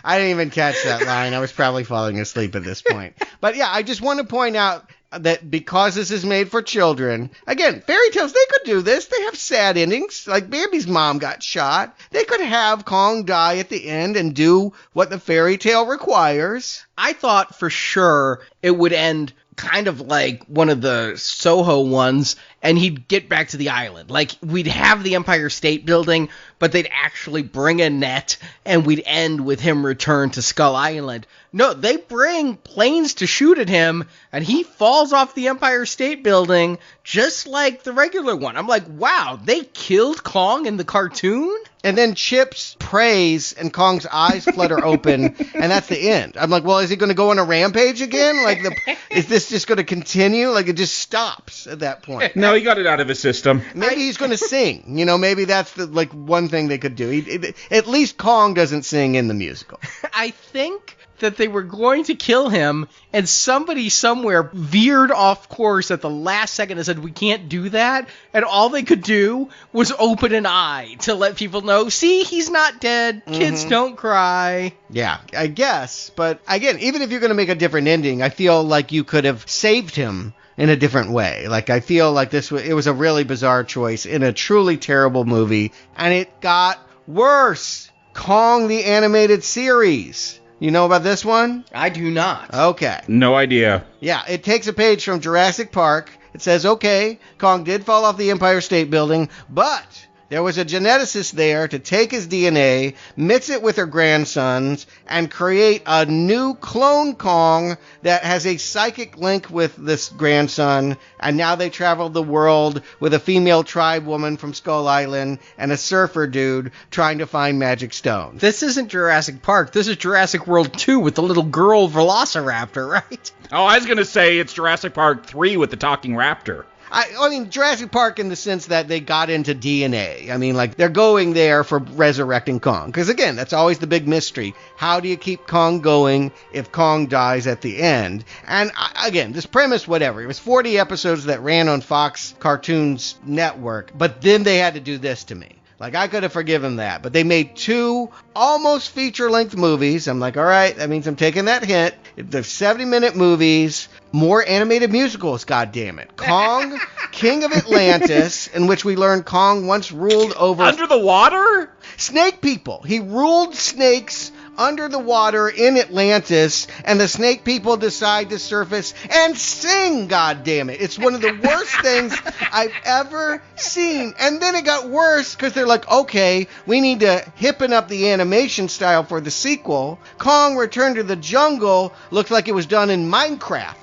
I didn't even catch that line. I was probably falling asleep at this point. But yeah, I just want to point out that because this is made for children, again, fairy tales, they could do this. They have sad endings. Like Bambi's mom got shot. They could have Kong die at the end and do what the fairy tale requires. I thought for sure it would end kind of like one of the Soho ones, and he'd get back to the island. Like, we'd have the Empire State Building, but they'd actually bring a net, and we'd end with him return to Skull Island. No, they bring planes to shoot at him, and he falls off the Empire State Building just like the regular one. I'm like, wow, they killed Kong in the cartoon? And then Chips prays, and Kong's eyes flutter open, and that's the end. I'm like, well, is he going to go on a rampage again? Like, is this just going to continue? Like, it just stops at that point. No, he got it out of his system. Maybe he's going to sing. You know, maybe that's the one thing they could do. At least Kong doesn't sing in the musical. I think that they were going to kill him, and somebody somewhere veered off course at the last second and said, we can't do that, and all they could do was open an eye to let people know, see, he's not dead, kids don't cry. Yeah, I guess, but again, even if you're going to make a different ending, I feel like you could have saved him in a different way. Like, I feel like it was a really bizarre choice in a truly terrible movie, and it got worse. Kong the Animated Series. You know about this one? I do not. Okay. No idea. Yeah, it takes a page from Jurassic Park. It says, okay, Kong did fall off the Empire State Building, but there was a geneticist there to take his DNA, mix it with her grandsons, and create a new clone Kong that has a psychic link with this grandson, and now they travel the world with a female tribe woman from Skull Island and a surfer dude trying to find magic stones. This isn't Jurassic Park. This is Jurassic World 2 with the little girl velociraptor, right? Oh, I was going to say it's Jurassic Park 3 with the talking raptor. I mean, Jurassic Park in the sense that they got into DNA. I mean, like, they're going there for resurrecting Kong. Because, again, that's always the big mystery. How do you keep Kong going if Kong dies at the end? And, again, this premise, whatever. It was 40 episodes that ran on Fox Cartoons Network. But then they had to do this to me. Like, I could have forgiven that. But they made 2 almost feature-length movies. I'm like, all right, that means I'm taking that hit. They're 70-minute movies. More animated musicals, goddammit. Kong, King of Atlantis, in which we learn Kong once ruled over... Under the water? Snake people. He ruled snakes under the water in Atlantis, and the snake people decide to surface and sing, goddammit. It's one of the worst things I've ever seen. And then it got worse because they're like, okay, we need to hippen up the animation style for the sequel. Kong Return to the Jungle looks like it was done in Minecraft.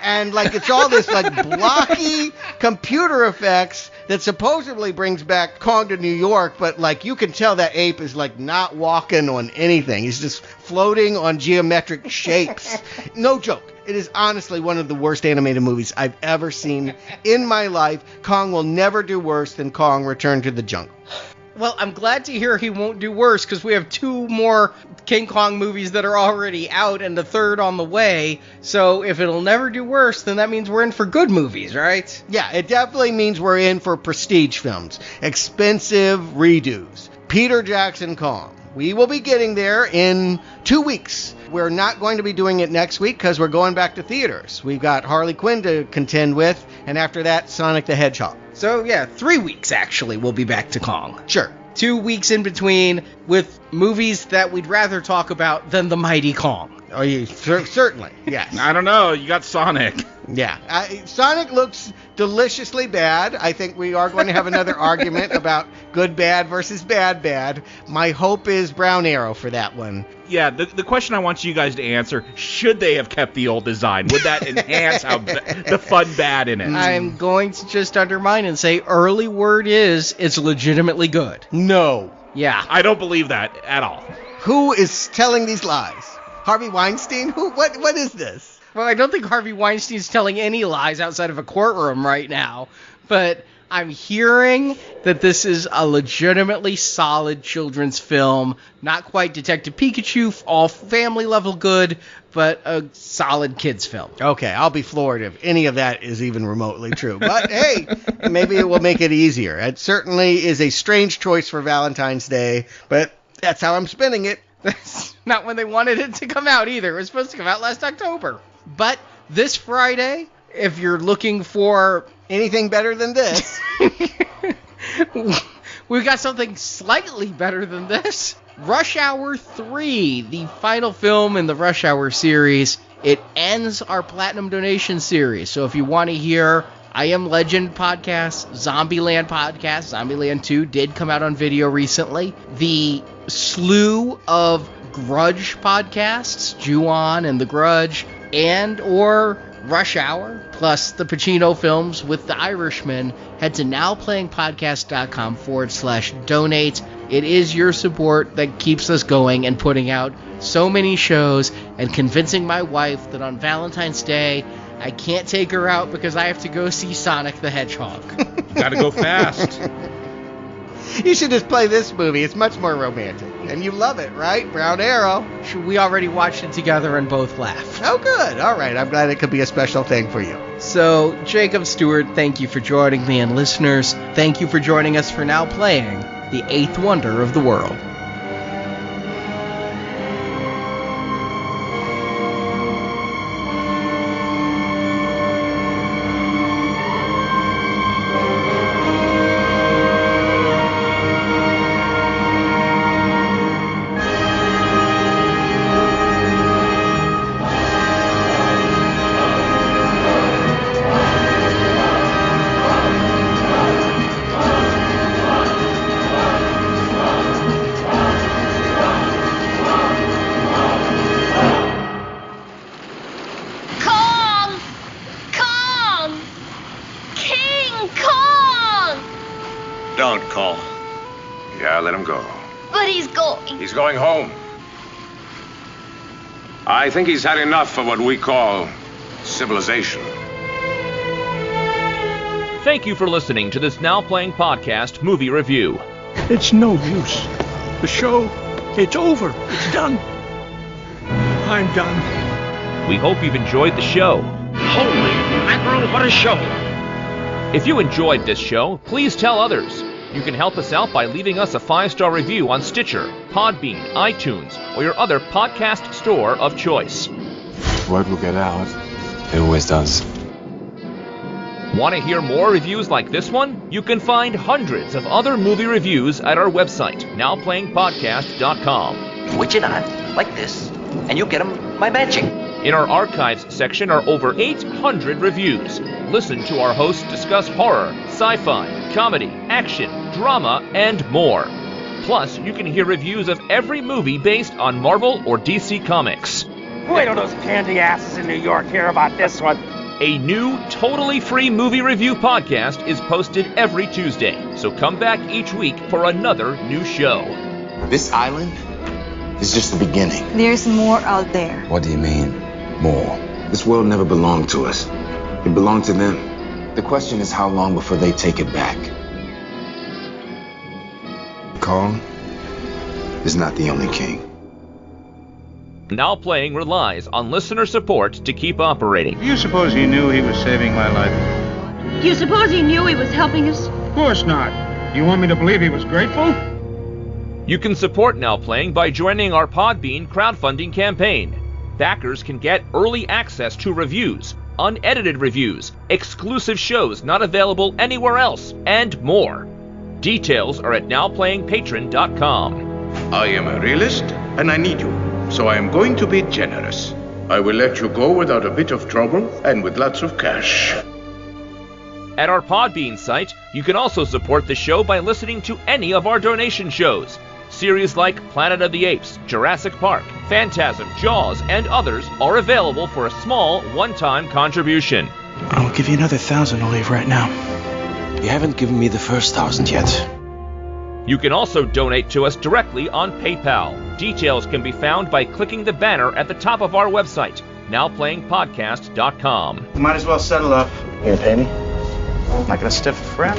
And, like, it's all this, like, blocky computer effects that supposedly brings back Kong to New York, but, like, you can tell that ape is, like, not walking on anything. He's just floating on geometric shapes. No joke. It is honestly one of the worst animated movies I've ever seen in my life. Kong will never do worse than Kong Return to the Jungle. Well, I'm glad to hear he won't do worse, because we have 2 more King Kong movies that are already out and the 3rd on the way. So if it'll never do worse, then that means we're in for good movies, right? Yeah, it definitely means we're in for prestige films. Expensive redos. Peter Jackson Kong. We will be getting there in 2 weeks. We're not going to be doing it next week because we're going back to theaters. We've got Harley Quinn to contend with, and after that, Sonic the Hedgehog. So, yeah, 3 weeks, actually, we'll be back to Kong. Sure. 2 weeks in between with movies that we'd rather talk about than The Mighty Kong. Oh, certainly, yes. I don't know. You got Sonic. Yeah. Sonic looks deliciously bad. I think we are going to have another argument about good bad versus bad bad. My hope is Brown Arrow for that one. Yeah, the question I want you guys to answer, should they have kept the old design? Would that enhance the fun bad in it? I'm going to just undermine and say early word is it's legitimately good. No. Yeah. I don't believe that at all. Who is telling these lies? Harvey Weinstein? What is this? Well, I don't think Harvey Weinstein's telling any lies outside of a courtroom right now. But I'm hearing that this is a legitimately solid children's film. Not quite Detective Pikachu, all family level good, but a solid kids film. Okay, I'll be floored if any of that is even remotely true. But hey, maybe it will make it easier. It certainly is a strange choice for Valentine's Day, but that's how I'm spinning it. That's not when they wanted it to come out either. It was supposed to come out last October. But this Friday, if you're looking for anything better than this, we've got something slightly better than this. Rush Hour 3, the final film in the Rush Hour series. It ends our Platinum Donation series. So if you want to hear I Am Legend podcast, Zombieland podcast, Zombieland 2 did come out on video recently. The slew of Grudge podcasts, Ju-On and The Grudge, and or Rush Hour, plus the Pacino films with The Irishman, head to nowplayingpodcast.com/donate. It is your support that keeps us going and putting out so many shows and convincing my wife that on Valentine's Day, I can't take her out because I have to go see Sonic the Hedgehog. You gotta go fast. You should just play this movie. It's much more romantic. And you love it, right? Brown Arrow. We already watched it together and both laughed. Oh, good. All right. I'm glad it could be a special thing for you. So, Jacob Stewart, thank you for joining me, and listeners, thank you for joining us for Now Playing the Eighth Wonder of the World. Don't call. Yeah, let him go. But he's going. He's going home. I think he's had enough of what we call civilization. Thank you for listening to this Now Playing Podcast movie review. It's no use. The show, it's over. It's done. I'm done. We hope you've enjoyed the show. Holy mackerel, what a show! If you enjoyed this show, please tell others. You can help us out by leaving us a 5-star review on Stitcher, Podbean, iTunes, or your other podcast store of choice. Word will get out. It always does. Want to hear more reviews like this one? You can find hundreds of other movie reviews at our website, nowplayingpodcast.com. Switch it on, like this, and you'll get my matching. In our archives section are over 800 reviews. Listen to our hosts discuss horror, sci-fi, comedy, action, drama, and more. Plus, you can hear reviews of every movie based on Marvel or DC Comics. Wait till those candy asses in New York hear about this one. A new, totally free movie review podcast is posted every Tuesday, so come back each week for another new show. This island is just the beginning. There's more out there. What do you mean, more? This world never belonged to us. It belonged to them. The question is how long before they take it back. Kong is not the only king. Now Playing relies on listener support to keep operating. Do you suppose he knew he was saving my life? Do you suppose he knew he was helping us? Of course not. You want me to believe he was grateful? You can support Now Playing by joining our Podbean crowdfunding campaign. Backers can get early access to reviews, unedited reviews, exclusive shows not available anywhere else, and more. Details are at nowplayingpatron.com. I am a realist, and I need you. So I am going to be generous. I will let you go without a bit of trouble and with lots of cash. At our Podbean site, you can also support the show by listening to any of our donation shows. Series like Planet of the Apes, Jurassic Park, Phantasm, Jaws, and others are available for a small, one-time contribution. I'll give you another 1,000 to leave right now. You haven't given me the first 1,000 yet. You can also donate to us directly on PayPal. Details can be found by clicking the banner at the top of our website, nowplayingpodcast.com. You might as well settle up. Here, pay me. Like a stiff friend.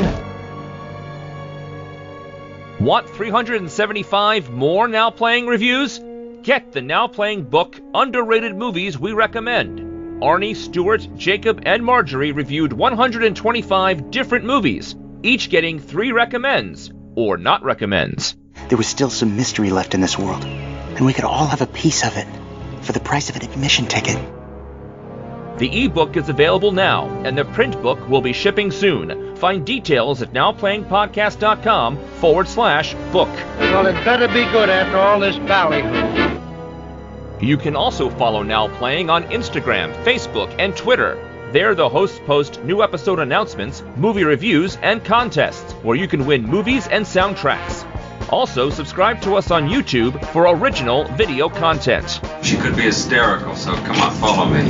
Want 375 more Now Playing reviews? Get the Now Playing book, Underrated Movies We Recommend. Arnie, Stuart, Jacob, and Marjorie reviewed 125 different movies, each getting 3 recommends, or not recommends. There was still some mystery left in this world, and we could all have a piece of it for the price of an admission ticket. The ebook is available now, and the print book will be shipping soon. Find details at nowplayingpodcast.com/book. Well, it better be good after all this ballyhoo. You can also follow Now Playing on Instagram, Facebook, and Twitter. There, the hosts post new episode announcements, movie reviews, and contests, where you can win movies and soundtracks. Also, subscribe to us on YouTube for original video content. She could be hysterical, so come on, follow me.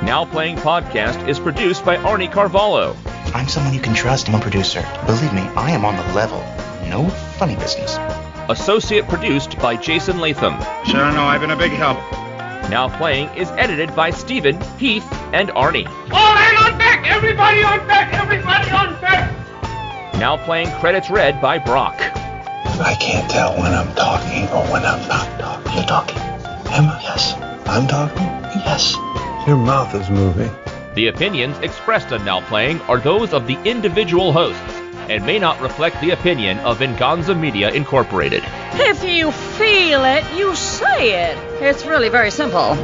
Now Playing Podcast is produced by Arnie Carvalho. I'm someone you can trust. I'm a producer. Believe me, I am on the level. No funny business. Associate produced by Jason Latham. Sure, no, I've been a big help. Now Playing is edited by Stephen, Heath, and Arnie. All hands on deck! Everybody on deck! Everybody on deck! Now Playing credits read by Brock. I can't tell when I'm talking or when I'm not talking. You're talking. Am I? Yes. I'm talking? Yes. Your mouth is moving. The opinions expressed on Now Playing are those of the individual hosts and may not reflect the opinion of Venganza Media Incorporated. If you feel it, you say it. It's really very simple.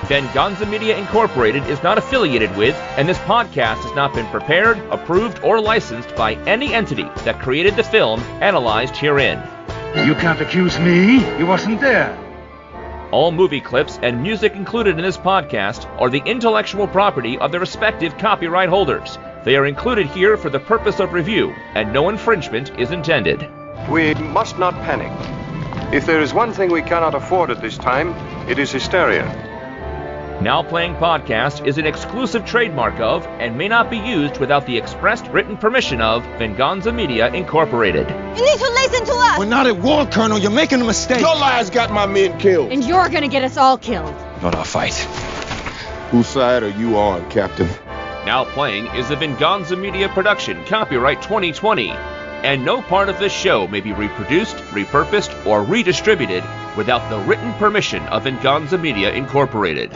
Venganza Media Incorporated is not affiliated with, and this podcast has not been prepared, approved, or licensed by any entity that created the film analyzed herein. You can't accuse me. You wasn't there. All movie clips and music included in this podcast are the intellectual property of the respective copyright holders. They are included here for the purpose of review, and no infringement is intended. We must not panic. If there is one thing we cannot afford at this time, it is hysteria. Now Playing Podcast is an exclusive trademark of and may not be used without the expressed written permission of Venganza Media Incorporated. You need to listen to us! We're not at war, Colonel. You're making a mistake. Your lies got my men killed. And you're gonna get us all killed. Not our fight. Whose side are you on, Captain? Now Playing is a Venganza Media production, copyright 2020, and no part of this show may be reproduced, repurposed, or redistributed without the written permission of Venganza Media Incorporated.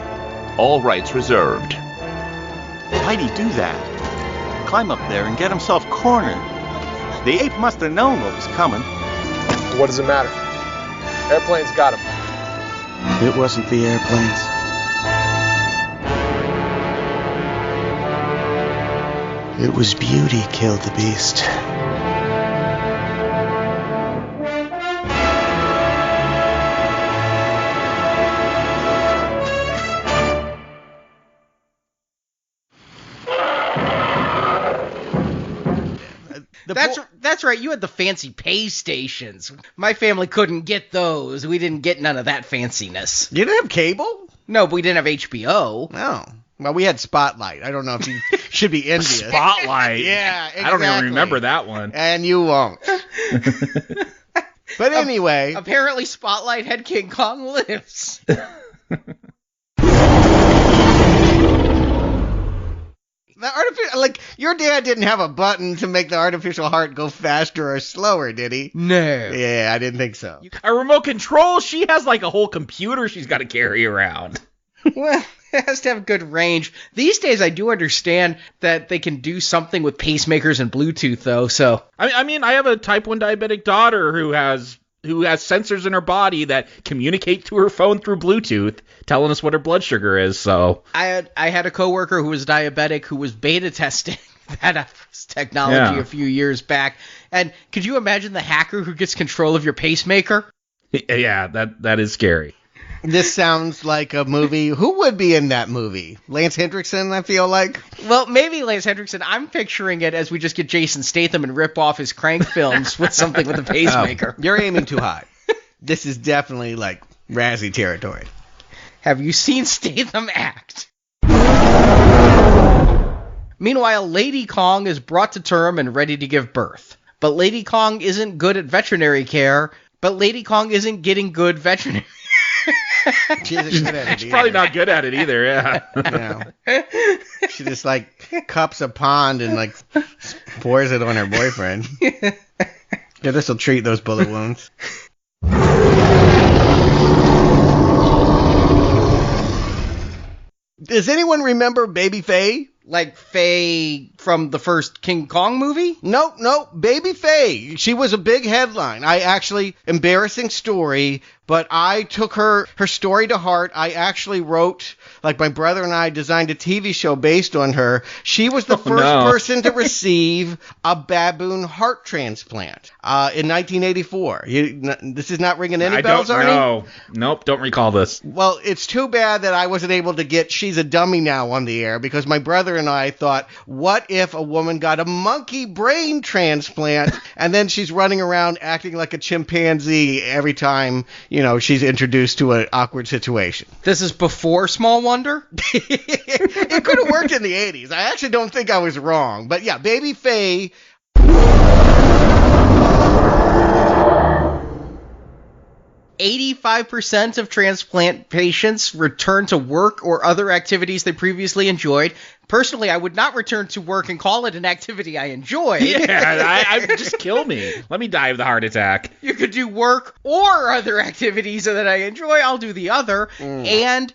All rights reserved. Why'd he do that? Climb up there and get himself cornered. The ape must have known what was coming. What does it matter? Airplanes got him. It wasn't the airplanes. It was beauty killed the beast. That's right. You had the fancy pay stations. My family couldn't get those. We didn't get none of that fanciness. You didn't have cable? No, but we didn't have HBO. No. Well, we had Spotlight. I don't know if you should be envious. Spotlight? Yeah, exactly. I don't even remember that one. And you won't. But anyway. Apparently Spotlight had King Kong Lives. The artificial, like, your dad didn't have a button to make the artificial heart go faster or slower, did he? No. Yeah, I didn't think so. A remote control? She has like a whole computer she's got to carry around. Well, it has to have good range. These days, I do understand that they can do something with pacemakers and Bluetooth, though, so. I mean, I have a type 1 diabetic daughter who has sensors in her body that communicate to her phone through Bluetooth, telling us what her blood sugar is, so. I had a coworker who was diabetic who was beta testing that technology a few years back. And could you imagine the hacker who gets control of your pacemaker? Yeah, that is scary. This sounds like a movie. Who would be in that movie? Lance Hendrickson, I feel like. Well, maybe Lance Hendrickson. I'm picturing it as we just get Jason Statham and rip off his crank films with something with a pacemaker. Oh, you're aiming too high. This is definitely like Razzie territory. Have you seen Statham act? Meanwhile, Lady Kong is brought to term and ready to give birth. But Lady Kong isn't good at veterinary care, but Lady Kong isn't getting good veterinary She isn't good at it She's either. probably not good at it either, yeah. No. She just, like, cups a pond and, like, pours it on her boyfriend. Yeah, this will treat those bullet wounds. Does anyone remember Baby Faye? Like Faye from the first King Kong movie? Nope. Baby Faye. She was a big headline. Embarrassing story, but I took her story to heart. I actually wrote, like my brother and I designed a TV show based on her. She was the first person to receive a baboon heart transplant in 1984. This is not ringing any bells, Arnie? No. Nope, don't recall this. Well, it's too bad that I wasn't able to get She's a Dummy Now on the air because my brother and I thought, what if a woman got a monkey brain transplant and then she's running around acting like a chimpanzee every time, she's introduced to an awkward situation. This is before Small Wonder? It could have worked in the 80s. I actually don't think I was wrong. But yeah, Baby Faye. 85% of transplant patients return to work or other activities they previously enjoyed. Personally, I would not return to work and call it an activity I enjoy. Yeah, I just kill me. Let me die of the heart attack. You could do work or other activities that I enjoy. I'll do the other. And